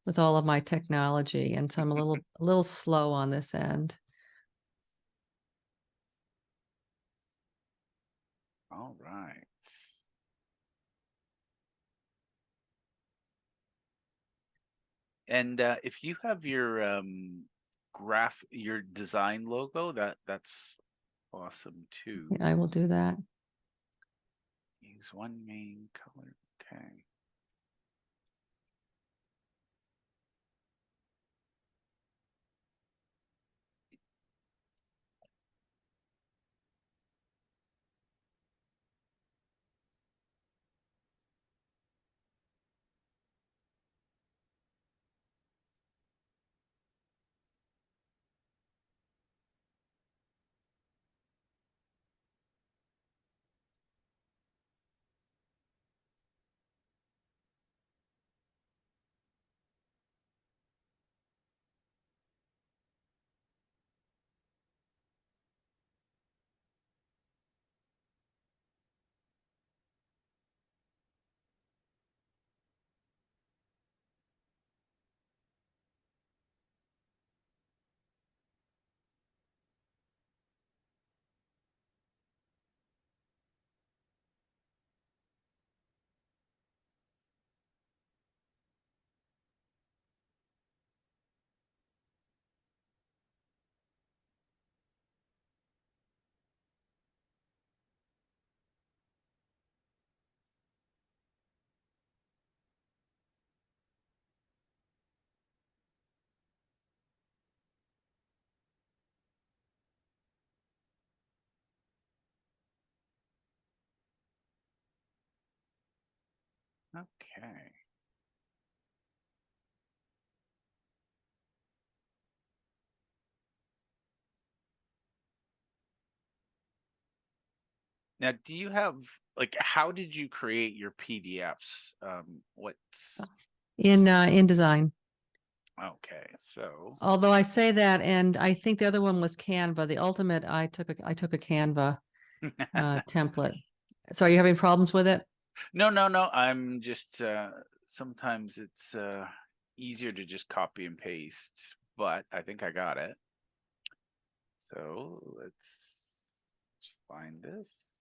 C: with all of my technology, and so I'm a little slow on this end.
B: All right. And if you have your your design logo, that's awesome too.
C: Yeah, I will do that.
B: Use one main color. Okay. Okay. Now, do you have, like, how did you create your PDFs? What's
C: In design.
B: okay? So
C: Although I say that, and I think the other one was Canva. The ultimate, I took a Canva template. So are you having problems with it?
B: no, no, no. I'm just sometimes it's easier to just copy and paste, but I think I got it. So let's find this.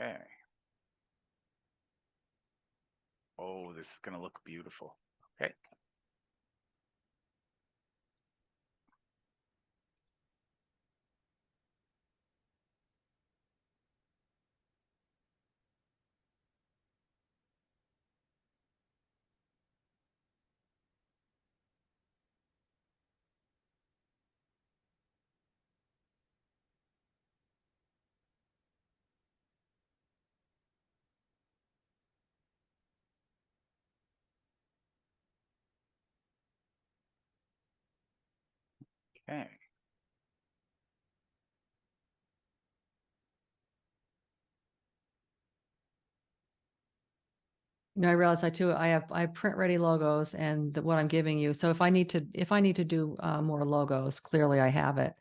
B: Okay. Oh, this is gonna look beautiful. Okay. Okay.
C: I realize I have print ready logos and what I'm giving you. So if I need to do more logos, clearly I have it.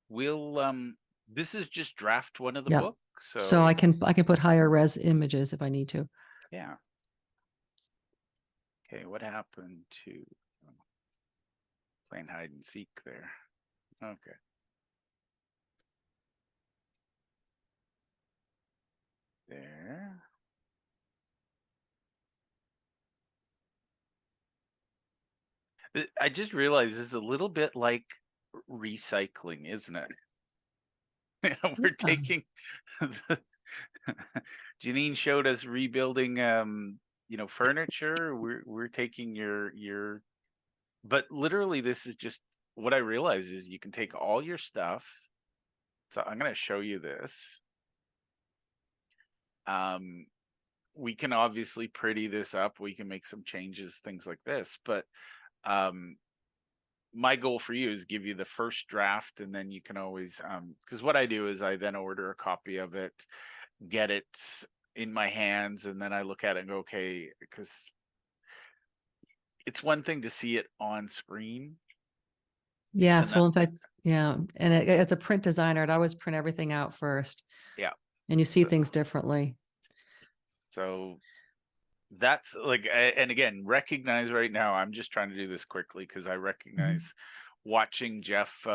B: We'll this is just draft one of the
C: Yeah.
B: book.
C: So I
B: So
C: can put higher res images if I need to.
B: yeah. Okay, what happened to playing hide and seek there? Okay. There. I just realized this is a little bit like recycling, isn't it? We're
C: Yeah.
B: taking the, Janine showed us rebuilding furniture. We're taking your but literally this is just what I realize is you can take all your stuff. So I'm gonna show you this. We can obviously pretty this up. We can make some changes, things like this, but my goal for you is give you the first draft, and then you can always because what I do is I then order a copy of it, get it in my hands, and then I look at it and go, okay, because it's one thing to see it on screen.
C: Yes. Well, in fact, yeah. And as a print designer, I'd always print everything out first.
B: Yeah.
C: And you see
B: So,
C: things differently.
B: so that's like, and again, recognize right now, I'm just trying to do this quickly because I recognize watching Jeff,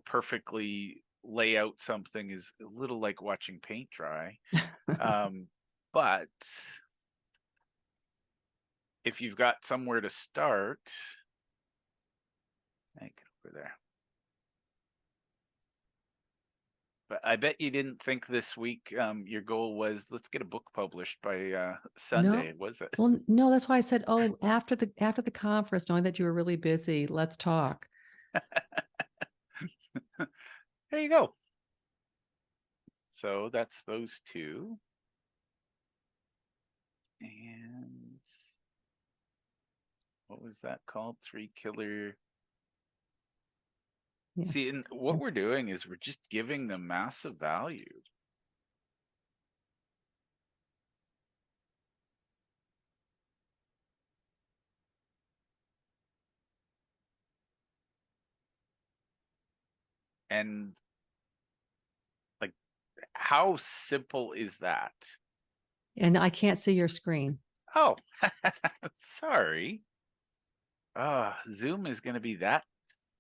B: perfectly lay out something is a little like watching paint dry. But if you've got somewhere to start, I get over there. But I bet you didn't think this week your goal was let's get a book published by Sunday, was it?
C: Well, no, that's why I said, oh, after the conference, knowing that you were really busy, let's talk.
B: There you go. So that's those two. And what was that called? 3 Killer.
C: Yeah.
B: See, and what we're doing is we're just giving them massive value. And like, how simple is that?
C: And I can't see your screen.
B: Oh, sorry. Zoom is going to be that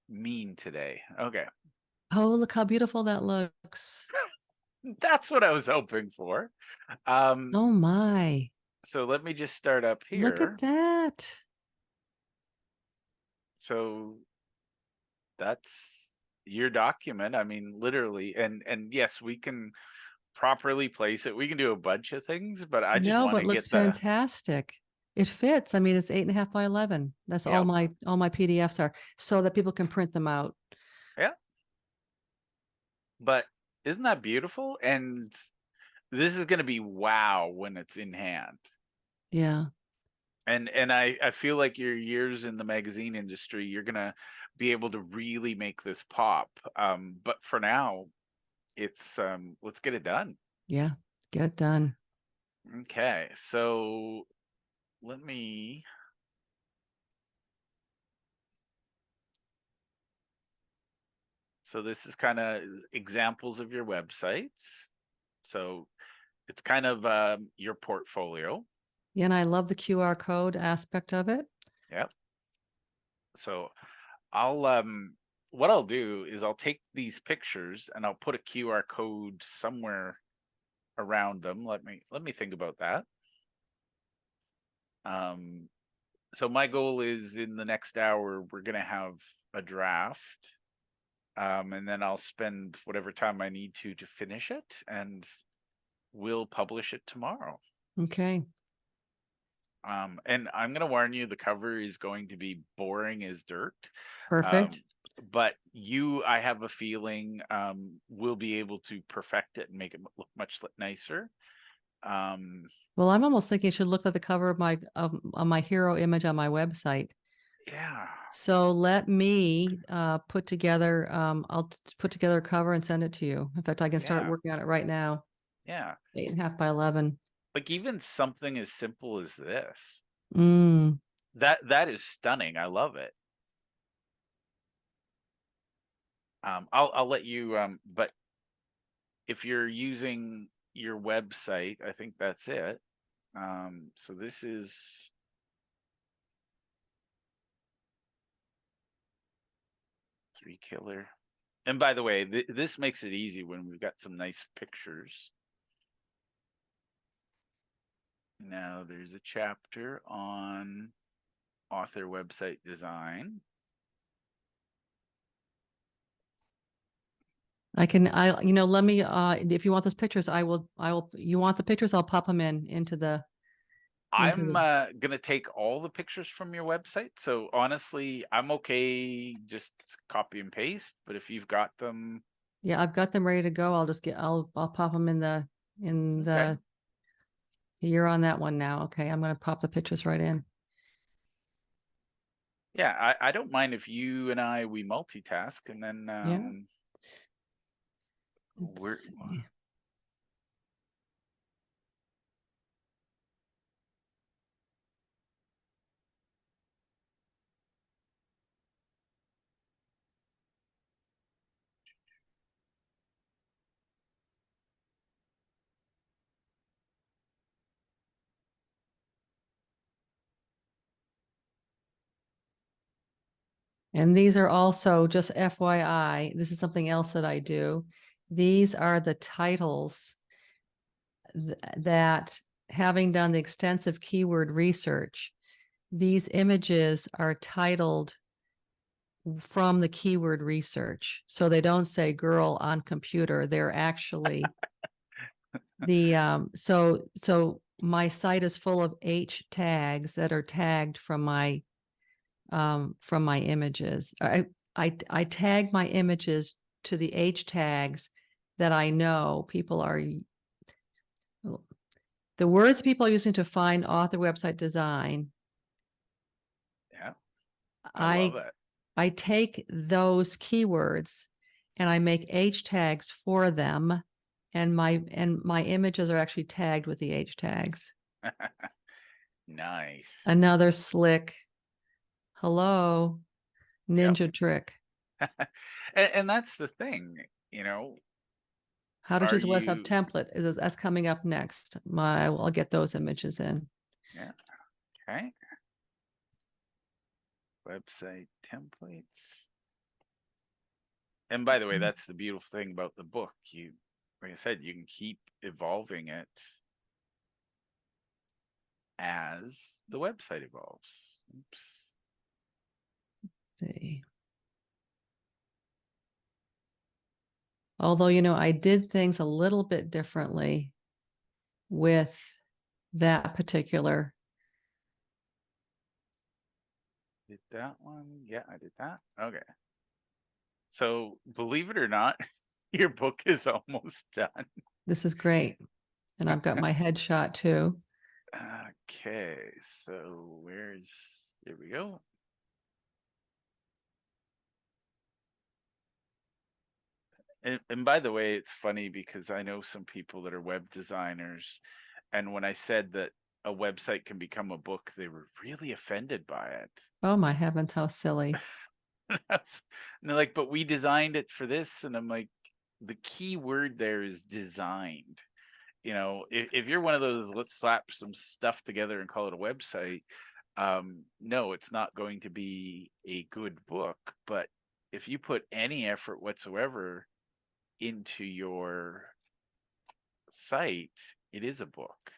B: mean today. Okay.
C: Oh, look how beautiful that looks.
B: That's what I was hoping for.
C: Oh my.
B: So let me just start up
C: Look
B: here.
C: at that.
B: So that's your document. I mean, literally, and yes, we can properly place it. We can do a bunch of things, but I just
C: No,
B: want
C: but
B: to
C: it looks
B: get the,
C: fantastic. It fits. I mean, it's 8.5 by 11. That's
B: yeah,
C: all my PDFs are, so that people can print them out.
B: yeah. But isn't that beautiful? And this is going to be wow when it's in hand.
C: Yeah.
B: And I feel like your years in the magazine industry, you're going to be able to really make this pop. But for now, it's let's get it done.
C: Yeah. Get it done.
B: Okay, so let me, so this is kind of examples of your websites. So it's kind of your portfolio.
C: Yeah, and I love the QR code aspect of it.
B: Yep. So I'll what I'll do is I'll take these pictures and I'll put a QR code somewhere around them. Let me think about that. So my goal is in the next hour we're gonna have a draft. And then I'll spend whatever time I need to finish it, and we'll publish it tomorrow.
C: Okay.
B: And I'm gonna warn you, the cover is going to be boring as dirt.
C: Perfect.
B: But I have a feeling, will be able to perfect it and make it look much nicer.
C: Well, I'm almost thinking it should look like the cover of my hero image on my website.
B: Yeah.
C: So let me put together I'll put together a cover and send it to you. In fact, I can start
B: Yeah.
C: working on it right now.
B: Yeah.
C: 8.5 by 11.
B: Like even something as simple as this.
C: Mm.
B: That is stunning. I love it. I'll let you but if you're using your website, I think that's it. So this is Tree Killer. And by the way, this makes it easy when we've got some nice pictures. Now there's a chapter on author website design.
C: Let me if you want those pictures, you want the pictures, I'll pop them into the
B: I'm gonna take all the pictures from your website. So honestly, I'm okay just copy and paste, but if you've got them,
C: Yeah, I've got them ready to go. I'll pop them in the
B: okay.
C: you're on that one now. Okay, I'm gonna pop the pictures right in.
B: Yeah, I don't mind if you and we multitask, and then
C: Yeah.
B: we're
C: Let's see. And these are also, just FYI, this is something else that I do. These are the titles that, having done the extensive keyword research, these images are titled from the keyword research. So they don't say girl on computer. They're actually so my site is full of H tags that are tagged from my images. I tag my images to the H tags that I know people are, the words people are using to find author website design.
B: yeah, I love it.
C: I take those keywords and I make H tags for them, and my images are actually tagged with the H tags.
B: Nice.
C: Another slick, hello, ninja
B: Yep.
C: trick.
B: And that's the thing, you know.
C: How to
B: Are
C: choose a website
B: you?
C: template. That's coming up next. I'll get those images in.
B: Yeah. Okay. Website templates. And by the way, that's the beautiful thing about the book. Like I said, you can keep evolving it as the website evolves. Oops.
C: See. Although, you know, I did things a little bit differently with that particular.
B: Did that one? Yeah, I did that. Okay. So believe it or not, your book is almost done.
C: This is great. And I've got my headshot too.
B: Okay, so there we go. And by the way, it's funny because I know some people that are web designers, and when I said that a website can become a book, they were really offended by it.
C: Oh my heavens, how silly.
B: And they're like, but we designed it for this. And I'm like, the key word there is designed. You know, if you're one of those, let's slap some stuff together and call it a website. No, it's not going to be a good book. But if you put any effort whatsoever into your site, it is a book.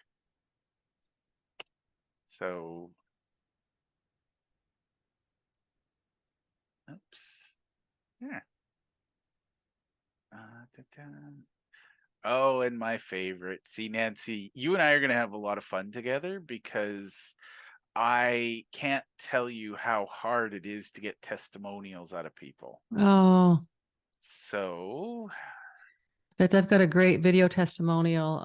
B: So, oops. Yeah. Oh, and my favorite. See, Nancy, you and I are going to have a lot of fun together because I can't tell you how hard it is to get testimonials out of people.
C: Oh,
B: So,
C: but I've got a great video testimonial.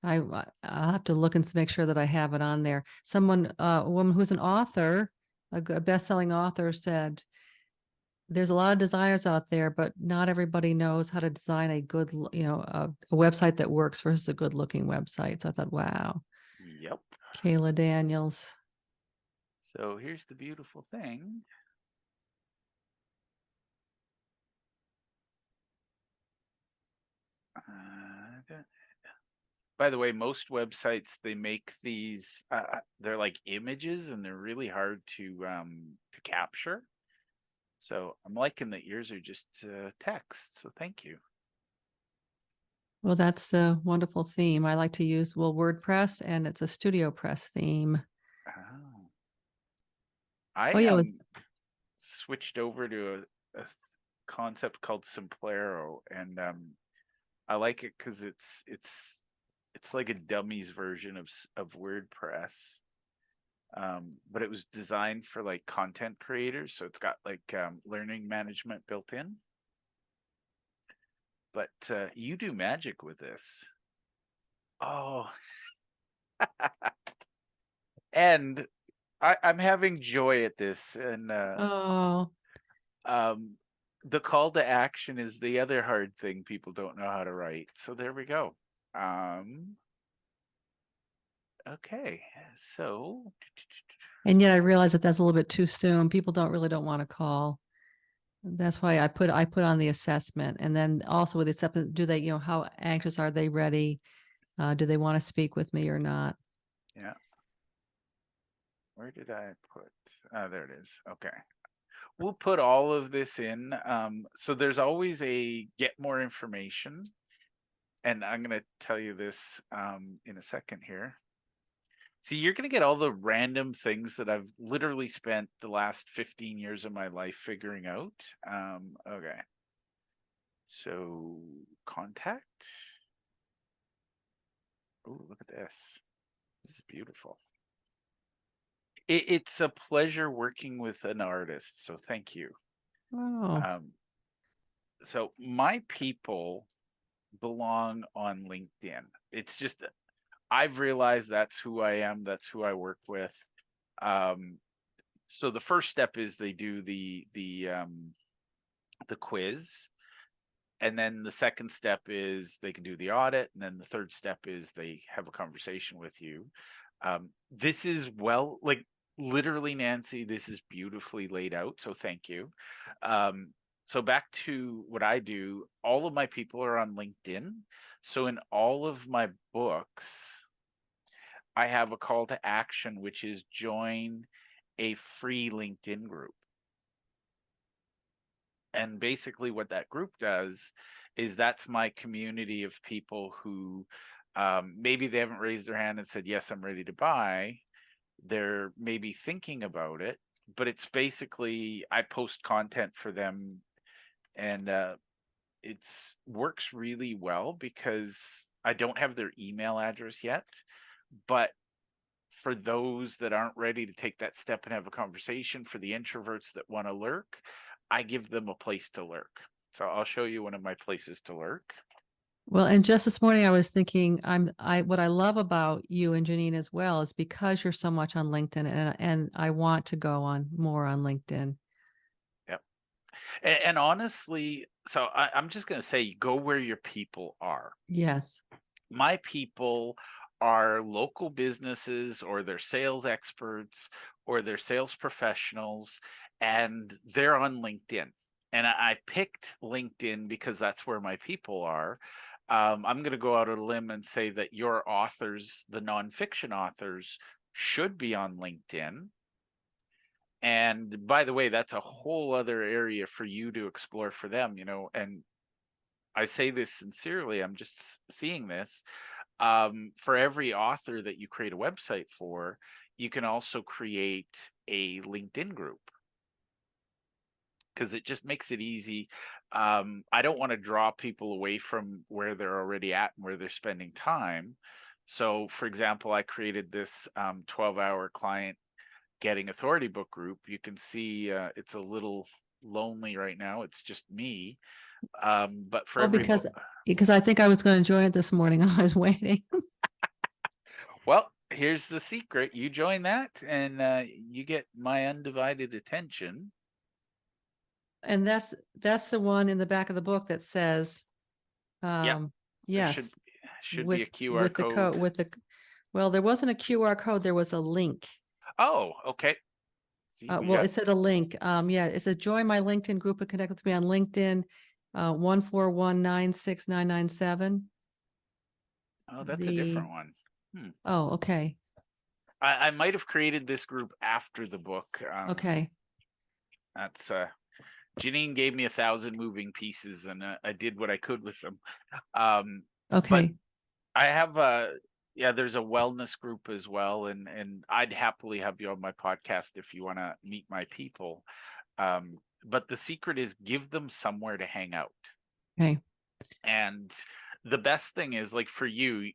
C: I'll have to look and make sure that I have it on there. Someone, a woman who's an author, a best-selling author, said, "There's a lot of designers out there, but not everybody knows how to design a good, a website that works versus a good-looking website." So I thought, wow,
B: yep.
C: Kayla Daniels.
B: So here's the beautiful thing. By the way, most websites, they make these, they're like images and they're really hard to capture. So I'm liking that yours are just text. So thank you.
C: Well, that's the wonderful theme. I like to use, WordPress, and it's a Studio Press theme.
B: Oh. I
C: Oh, yeah.
B: switched over to a concept called Simplero, and I like it because it's like a dummies version of WordPress. But it was designed for like content creators, so it's got like learning management built in. But you do magic with this. Oh, and I'm having joy at this, and
C: Oh,
B: the call to action is the other hard thing people don't know how to write. So there we go. Okay, so
C: and yet I realize that that's a little bit too soon. People don't want to call. That's why I put on the assessment, and then also with the assessment, do they, how anxious are they ready? Do they want to speak with me or not?
B: yeah. Where did I put? There it is. Okay. We'll put all of this in. So there's always a get more information. And I'm going to tell you this in a second here. See, you're going to get all the random things that I've literally spent the last 15 years of my life figuring out. Okay. So contact. Oh, look at this. This is beautiful. It's a pleasure working with an artist. So thank you.
C: Oh,
B: So my people belong on LinkedIn. It's just, I've realized that's who I am. That's who I work with. So the first step is they do the quiz. And then the second step is they can do the audit. And then the third step is they have a conversation with you. This is like literally, Nancy, this is beautifully laid out. So thank you. So back to what I do, all of my people are on LinkedIn. So in all of my books, I have a call to action, which is join a free LinkedIn group. And basically what that group does is that's my community of people who maybe they haven't raised their hand and said, yes, I'm ready to buy. They're maybe thinking about it, but it's basically, I post content for them, and it's works really well because I don't have their email address yet, but for those that aren't ready to take that step and have a conversation, for the introverts that want to lurk, I give them a place to lurk. So I'll show you one of my places to lurk.
C: Well, and just this morning I was thinking what I love about you and Janine as well is because you're so much on LinkedIn, and I want to go on more on LinkedIn.
B: Yep. And honestly, so I'm just going to say, go where your people are.
C: Yes.
B: My people are local businesses, or they're sales experts, or they're sales professionals, and they're on LinkedIn. And I picked LinkedIn because that's where my people are. I'm going to go out on a limb and say that your authors, the nonfiction authors, should be on LinkedIn. And by the way, that's a whole other area for you to explore for them, and I say this sincerely, I'm just seeing this. For every author that you create a website for, you can also create a LinkedIn group, because it just makes it easy. I don't want to draw people away from where they're already at and where they're spending time. So, for example, I created this 12-hour client getting authority book group. You can see it's a little lonely right now. It's just me. But for
C: Oh,
B: every book,
C: because I think I was going to join it this morning. I was waiting.
B: well, here's the secret. You join that and you get my undivided attention.
C: And that's the one in the back of the book that says,
B: Yep. There
C: yes,
B: should be a QR
C: with the
B: code.
C: code well, there wasn't a QR code, there was a link.
B: Oh, okay. See,
C: Well, it said a link. Yeah, it says join my LinkedIn group and connect with me on LinkedIn. 141969997.
B: oh, that's a different one.
C: Oh, okay.
B: I might have created this group after the book.
C: Okay.
B: That's Janine gave me 1,000 moving pieces, and I did what I could with them. But
C: Okay.
B: I have there's a wellness group as well, and I'd happily have you on my podcast if you want to meet my people. But the secret is, give them somewhere to hang out.
C: Okay.
B: And the best thing is, like, for you,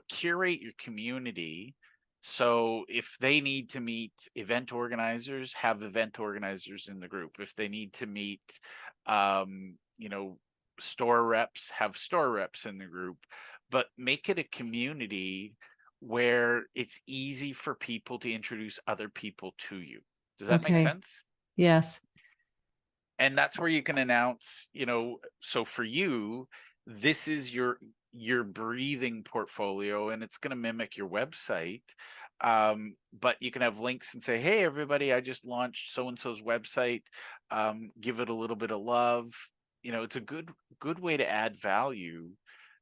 B: curate your community. So if they need to meet event organizers, have event organizers in the group. If they need to meet, store reps, have store reps in the group. But make it a community where it's easy for people to introduce other people to you. Does that make
C: Okay.
B: sense?
C: Yes.
B: And that's where you can announce, so for you, this is your breathing portfolio, and it's going to mimic your website. But you can have links and say, hey, everybody, I just launched so-and-so's website. Give it a little bit of love. It's a good way to add value.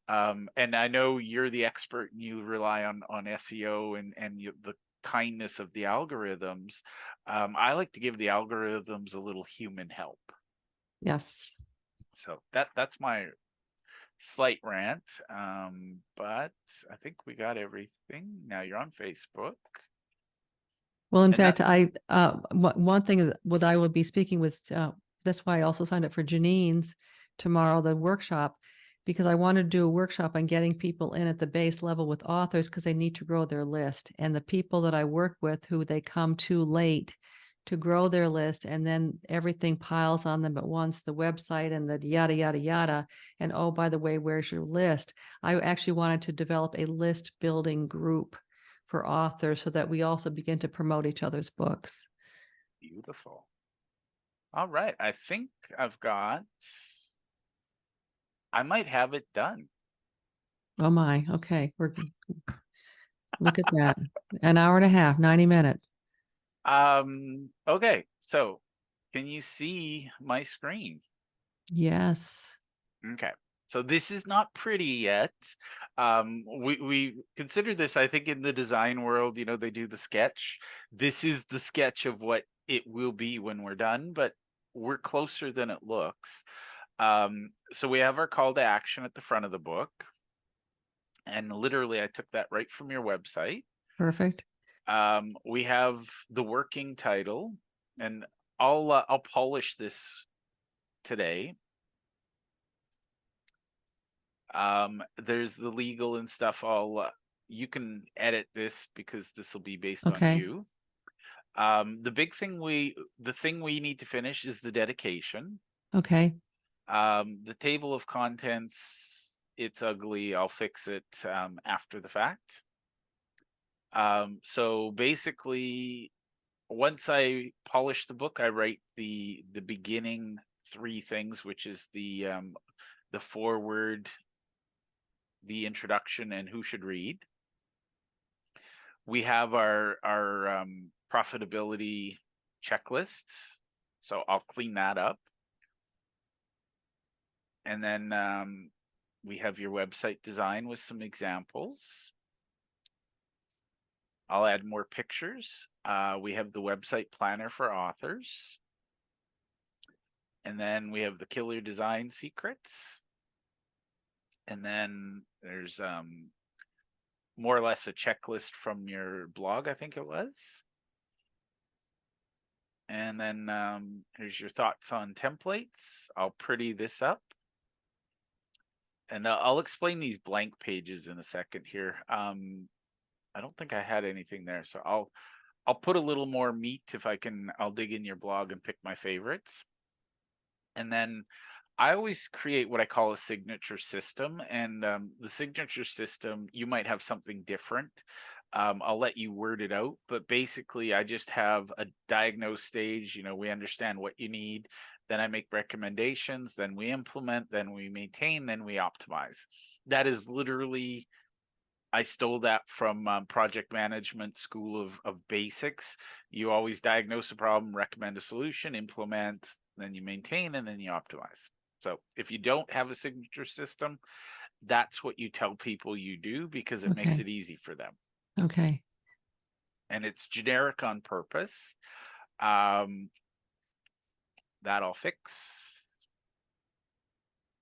B: And I know you're the expert and you rely on SEO and the kindness of the algorithms. I like to give the algorithms a little human help.
C: Yes.
B: So that's my slight rant. But I think we got everything. Now you're on Facebook.
C: Well, in
B: And
C: fact, one thing what I will be speaking with, that's why I also signed up for Janine's tomorrow, the workshop, because I want to do a workshop on getting people in at the base level with authors because they need to grow their list. And the people that I work with who they come too late to grow their list, and then everything piles on them at once, the website and the yada, yada, yada. And oh, by the way, where's your list? I actually wanted to develop a list building group for authors so that we also begin to promote each other's books.
B: Beautiful. All right. I think I might have it done.
C: Oh my, okay. Look at that. An hour and a half, 90 minutes.
B: Okay. So can you see my screen?
C: Yes.
B: Okay. So this is not pretty yet. We consider this, I think, in the design world, they do the sketch. This is the sketch of what it will be when we're done, but we're closer than it looks. So we have our call to action at the front of the book. And literally, I took that right from your website.
C: Perfect.
B: We have the working title, and I'll polish this today. There's the legal and stuff. You can edit this because this will be based on
C: Okay.
B: you. The thing we need to finish is the dedication.
C: Okay.
B: The table of contents, it's ugly. I'll fix it after the fact. So basically, once I polish the book, I write the beginning 3 things, which is the foreword, the introduction, and who should read. We have our profitability checklist, so I'll clean that up. And then we have your website design with some examples. I'll add more pictures. We have the website planner for authors. And then we have the killer design secrets. And then there's more or less a checklist from your blog, I think it was. And then here's your thoughts on templates. I'll pretty this up. And I'll explain these blank pages in a second here. I don't think I had anything there, so I'll put a little more meat if I can. I'll dig in your blog and pick my favorites. And then I always create what I call a signature system. And the signature system, you might have something different. I'll let you word it out, but basically I just have a diagnose stage. You know, we understand what you need. Then I make recommendations, then we implement, then we maintain, then we optimize. That is literally, I stole that from project management school of basics. You always diagnose a problem, recommend a solution, implement, then you maintain, and then you optimize. So if you don't have a signature system, that's what you tell people you do, because it makes
C: Okay.
B: it easy for them.
C: Okay.
B: And it's generic on purpose. That I'll fix.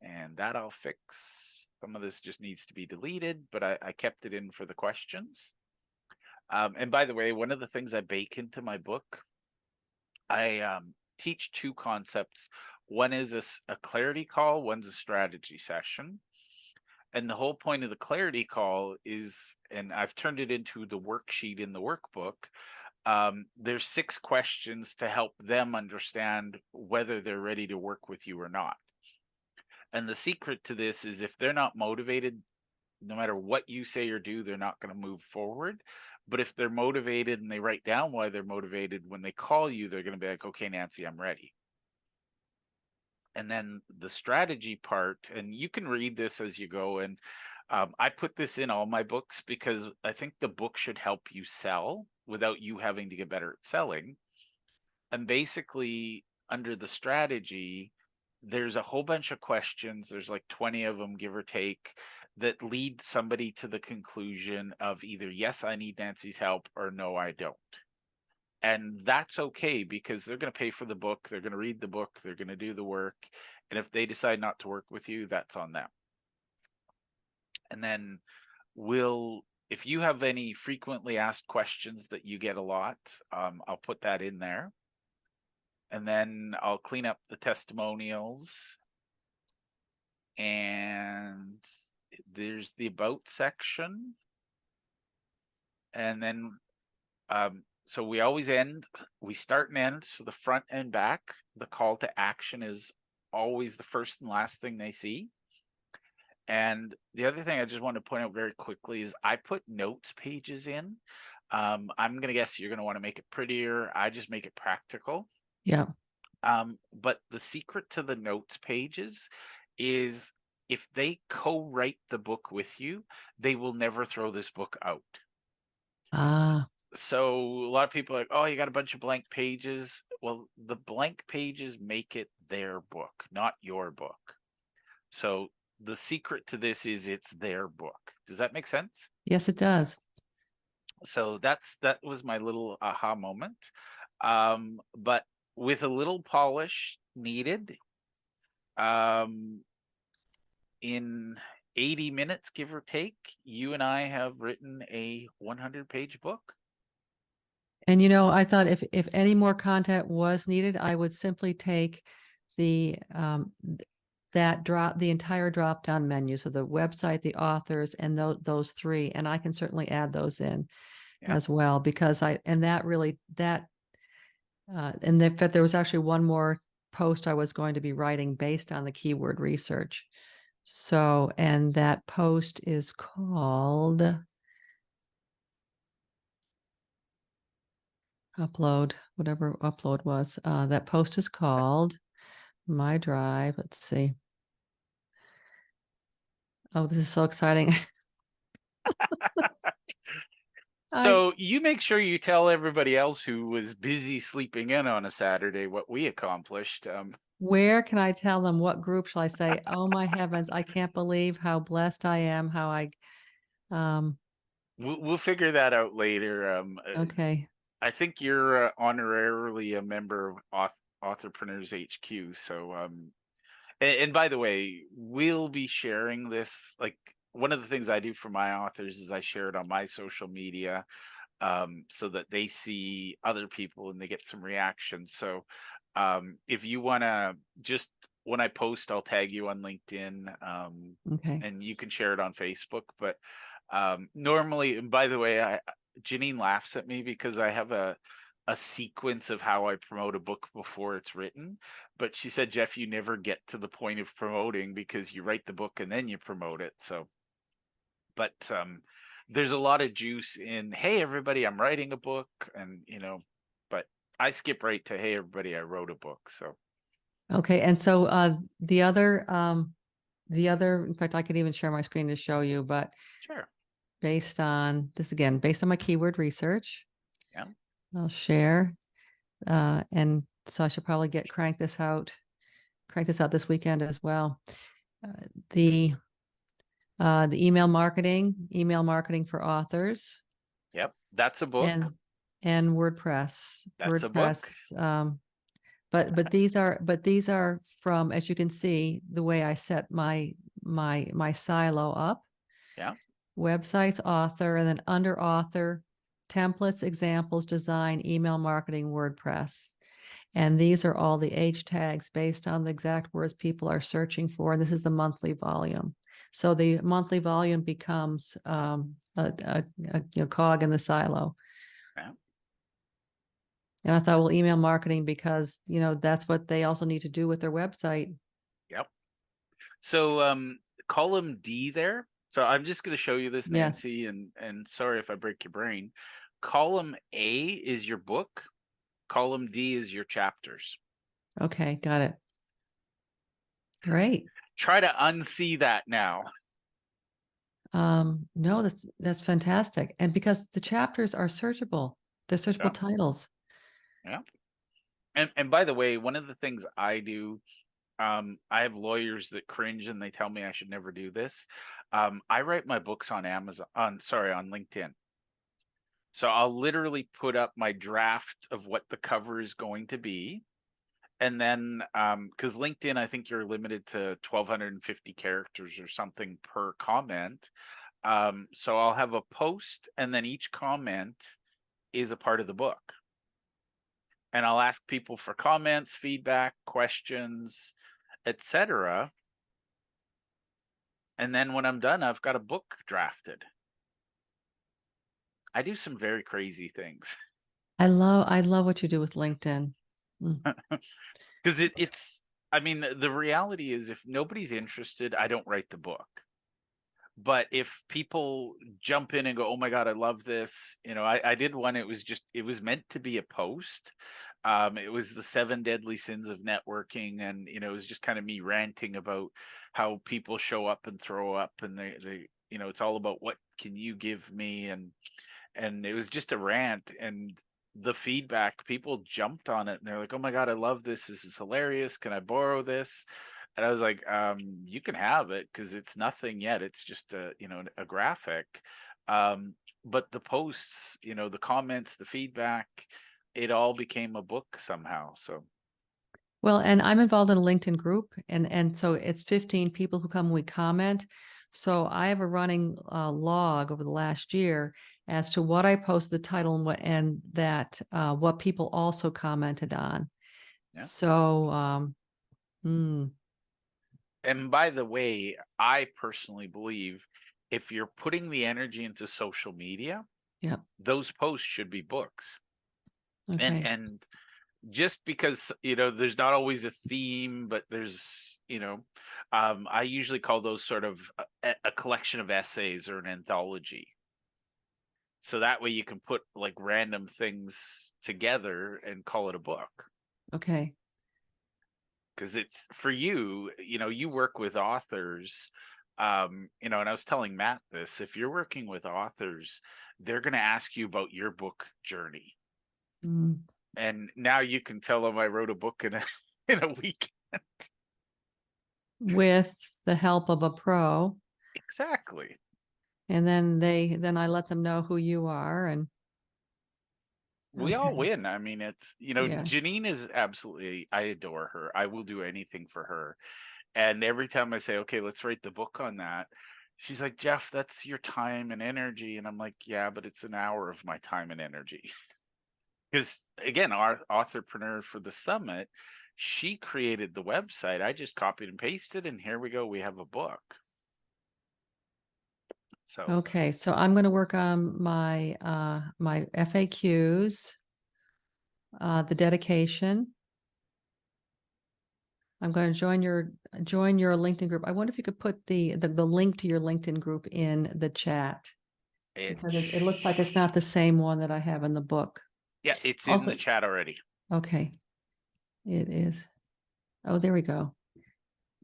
B: And that I'll fix. Some of this just needs to be deleted, but I kept it in for the questions. And by the way, one of the things I bake into my book, I teach 2 concepts. One is a clarity call, one's a strategy session. And the whole point of the clarity call is, and I've turned it into the worksheet in the workbook, there's 6 questions to help them understand whether they're ready to work with you or not. And the secret to this is, if they're not motivated, no matter what you say or do, they're not going to move forward. But if they're motivated and they write down why they're motivated, when they call you, they're going to be like, okay, Nancy, I'm ready. And then the strategy part, and you can read this as you go. And I put this in all my books because I think the book should help you sell without you having to get better at selling. And basically, under the strategy, there's a whole bunch of questions. There's like 20 of them, give or take, that lead somebody to the conclusion of either, yes, I need Nancy's help, or no, I don't. And that's okay, because they're going to pay for the book. They're going to read the book. They're going to do the work. And if they decide not to work with you, that's on them. And then if you have any frequently asked questions that you get a lot, I'll put that in there. And then I'll clean up the testimonials. And there's the about section. And then, so we always we start and end. So the front and back, the call to action is always the first and last thing they see. And the other thing I just want to point out very quickly is I put notes pages in. I'm going to guess you're going to want to make it prettier. I just make it practical.
C: Yeah.
B: But the secret to the notes pages is, if they co-write the book with you, they will never throw this book out. So a lot of people are like, oh, you got a bunch of blank pages. Well, the blank pages make it their book, not your book. So the secret to this is it's their book. Does that make sense?
C: Yes, it does.
B: So that was my little aha moment. But with a little polish needed, in 80 minutes, give or take, you and I have written a 100-page book.
C: And I thought if any more content was needed, I would simply take the the entire drop down menu. So the website, the authors, and those three, and I can certainly add those in as well, because and in fact, there was actually one more post I was going to be writing based on the keyword research. So, and that post is called upload, whatever upload was. That post is called My Drive. Let's see. Oh, this is so exciting.
B: So you make sure you tell everybody else who was busy sleeping in on a Saturday what we accomplished.
C: Where can I tell them? What group shall I say? Oh my heavens, I can't believe how blessed I am, how
B: we'll figure that out later.
C: okay.
B: I think you're honorarily a member of Authorpreneurs HQ. So, and by the way, we'll be sharing this. Like, one of the things I do for my authors is I share it on my social media, so that they see other people and they get some reaction. So, if you want to, just when I post, I'll tag you on LinkedIn,
C: Okay.
B: and you can share it on Facebook. But normally, and by the way, Janine laughs at me because I have a sequence of how I promote a book before it's written. But she said, Jeff, you never get to the point of promoting because you write the book and then you promote it. So, but there's a lot of juice in, hey, everybody, I'm writing a book, and but I skip right to, hey, everybody, I wrote a book. So
C: Okay. And so the other, in fact, I could even share my screen to show you, but
B: sure.
C: based on this, again, based on my keyword research,
B: Yeah.
C: I'll share. And so I should probably crank this out this weekend as well. The email marketing for authors.
B: Yep. That's a book.
C: And WordPress.
B: That's a book.
C: But these are from, as you can see, the way I set my silo up.
B: Yeah.
C: Websites, author, and then under author, templates, examples, design, email marketing, WordPress. And these are all the H tags based on the exact words people are searching for. And this is the monthly volume. So the monthly volume becomes a cog in the silo.
B: Yeah.
C: And I thought, well, email marketing, because that's what they also need to do with their website.
B: Yep. So column D there. So I'm just going to show you this, Nancy,
C: Yes.
B: and sorry if I break your brain. Column A is your book. Column D is your chapters.
C: Okay, got it. Great.
B: Try to unsee that now.
C: No, that's fantastic. And because the chapters are searchable, they're searchable titles.
B: Yeah. And by the way, one of the things I do, I have lawyers that cringe and they tell me I should never do this. I write my books on on LinkedIn. So I'll literally put up my draft of what the cover is going to be. And then, because LinkedIn, I think you're limited to 1,250 characters or something per comment. So I'll have a post, and then each comment is a part of the book. And I'll ask people for comments, feedback, questions, etc. And then when I'm done, I've got a book drafted. I do some very crazy things.
C: I love what you do with LinkedIn.
B: Because it's, I mean, the reality is, if nobody's interested, I don't write the book. But if people jump in and go, oh my God, I love this. I did one, it was meant to be a post. It was the 7 deadly sins of networking. And, it was just kind of me ranting about how people show up and throw up, and they it's all about what can you give me? And it was just a rant, and the feedback, people jumped on it and they're like, oh my God, I love this. This is hilarious. Can I borrow this? And I was like, you can have it, because it's nothing yet. It's just a graphic. But the posts, the comments, the feedback, it all became a book somehow. So.
C: Well, and I'm involved in a LinkedIn group, and so it's 15 people who come and we comment. So I have a running log over the last year as to what I post, the title, and what people also commented on.
B: Yeah.
C: So,
B: And by the way, I personally believe if you're putting the energy into social media,
C: Yeah.
B: those posts should be books.
C: Okay.
B: And just because, you know, there's not always a theme, but there's, you know, I usually call those sort of a collection of essays or an anthology. So that way you can put like random things together and call it a book.
C: Okay.
B: Because it's for you, you know, you work with authors, you know, and I was telling Matt this, if you're working with authors, they're going to ask you about your book journey.
C: Mm.
B: And now you can tell them I wrote a book in a in a weekend.
C: With the help of a pro.
B: Exactly.
C: And then I let them know who you are, and
B: We all
C: okay.
B: win. I mean, it's, you know,
C: Yeah.
B: Janine is absolutely, I adore her. I will do anything for her. And every time I say, okay, let's write the book on that, she's like, Jeff, that's your time and energy. And I'm like, yeah, but it's an hour of my time and energy. Because again, our authorpreneur for the summit, she created the website. I just copied and pasted, and here we go. We have a book. So
C: Okay, so I'm going to work on my my FAQs, the dedication. I'm going to join your LinkedIn group. I wonder if you could put the link to your LinkedIn group in the chat, because it looks like it's not the same one that I have in the book.
B: yeah, it's in
C: Also,
B: the chat already.
C: okay, it is. Oh, there we go.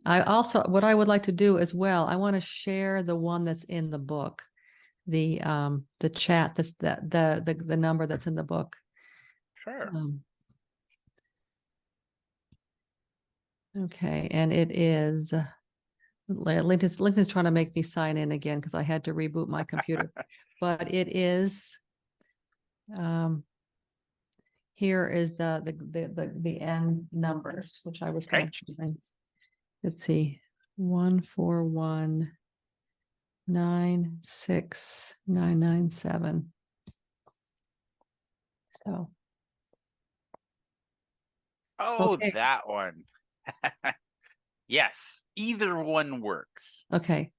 C: I also, what I would like to do as well, I want to share the one that's in the book, the chat that's the number that's in the book.
B: Sure.
C: Okay, and it is LinkedIn's trying to make me sign in again because I had to reboot my computer. But it is here is the end numbers, which I was going
B: Okay.
C: to find. Let's see, 14196,997. So
B: Oh,
C: okay.
B: that one. Yes, either one works.
C: Okay.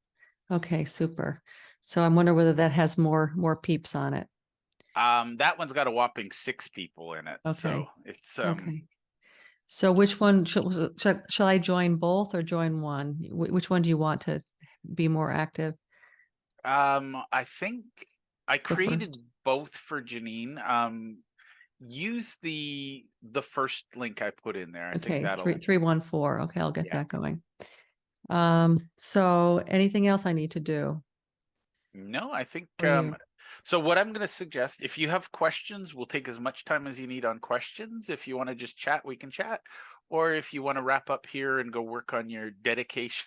C: Okay, super. So I'm wondering whether that has more peeps on it.
B: That one's got a whopping 6 people in it.
C: Okay.
B: So it's
C: Okay. So which one shall I join both or join one? Which one do you want to be more active?
B: I think I
C: The
B: created
C: first.
B: both for Janine. Use the first link I put in there. I think
C: Okay,
B: that'll
C: 314. Okay, I'll get
B: yeah.
C: that going. So anything else I need to do
B: No, I think
C: for you?
B: so what I'm going to suggest, if you have questions, we'll take as much time as you need on questions. If you want to just chat, we can chat. Or if you want to wrap up here and go work on your dedication.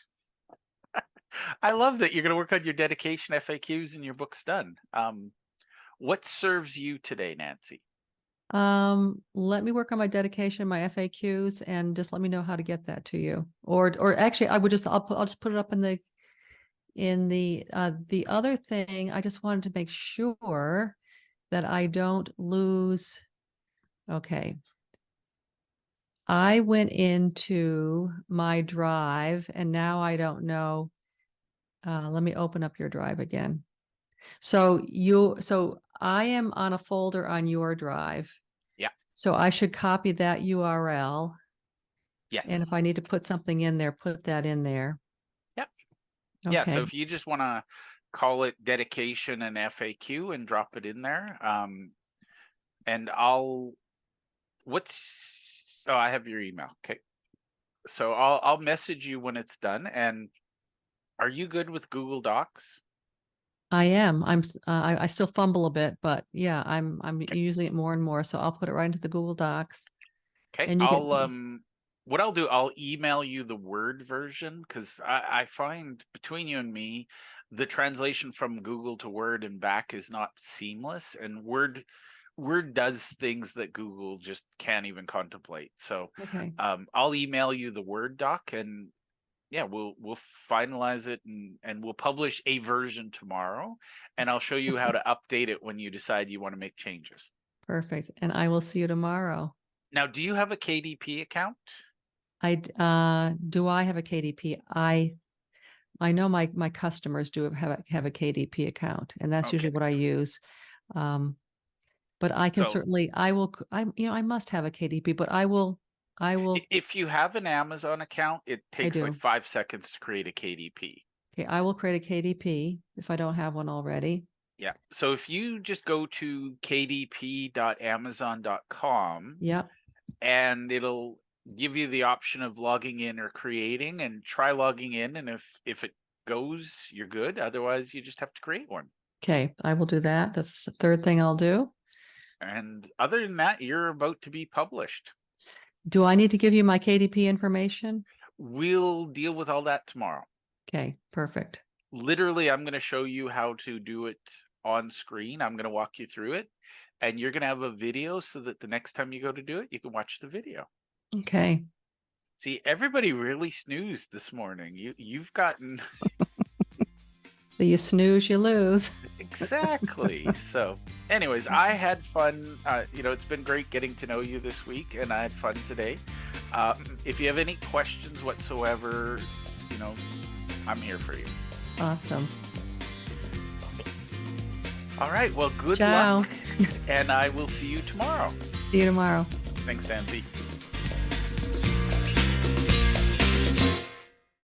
B: I love that you're going to work on your dedication FAQs and your book's done. What serves you today, Nancy?
C: Let me work on my dedication, my FAQs, and just let me know how to get that to you. Or actually, I'll just put it up in the other thing. I just wanted to make sure that I don't lose. Okay. I went into my drive and now I don't know. Let me open up your drive again. So I am on a folder on your drive.
B: Yeah.
C: So I should copy that URL.
B: Yes.
C: And if I need to put something in there, put that in there.
B: Yep.
C: Okay.
B: Yeah. So if you just want to call it dedication and FAQ and drop it in there, and oh, I have your email. Okay. So I'll message you when it's done. And are you good with Google Docs?
C: I am. I still fumble a bit, but yeah, I'm
B: Okay.
C: using it more and more. So I'll put it right into the Google Docs.
B: Okay.
C: And you
B: What I'll do, I'll email you the Word version, because I find between you and me, the translation from Google to Word and back is not seamless, and Word does things that Google just can't even contemplate. So
C: okay.
B: I'll email you the Word doc, and yeah, we'll finalize it, and we'll publish a version tomorrow, and I'll show you how to update it when you decide you want to make changes.
C: Perfect. And I will see you tomorrow.
B: Now, do you have a KDP account?
C: Do I have a KDP? I know my customers do have a KDP account, and that's
B: Okay.
C: usually what I use. But I can
B: So
C: certainly, I must have a KDP, but I will,
B: if you have an Amazon account, it
C: I
B: takes like
C: do.
B: 5 seconds to create a KDP.
C: Okay, I will create a KDP if I don't have one already.
B: Yeah. So if you just go to kdp.amazon.com,
C: Yep.
B: and it'll give you the option of logging in or creating, and try logging in. And if it goes, you're good. Otherwise, you just have to create one.
C: Okay, I will do that. That's the third thing I'll do.
B: And other than that, you're about to be published.
C: Do I need to give you my KDP information?
B: We'll deal with all that tomorrow.
C: Okay, perfect.
B: Literally, I'm going to show you how to do it on screen. I'm going to walk you through it, and you're going to have a video so that the next time you go to do it, you can watch the video.
C: Okay.
B: See, everybody really snoozed this morning. You've gotten
C: So you snooze, you lose.
B: exactly. So anyways, I had fun. It's been great getting to know you this week, and I had fun today. If you have any questions whatsoever, I'm here for you.
C: Awesome.
B: All right, well, good
C: Ciao.
B: luck, and I will see you tomorrow.
C: See you tomorrow.
B: Thanks, Nancy.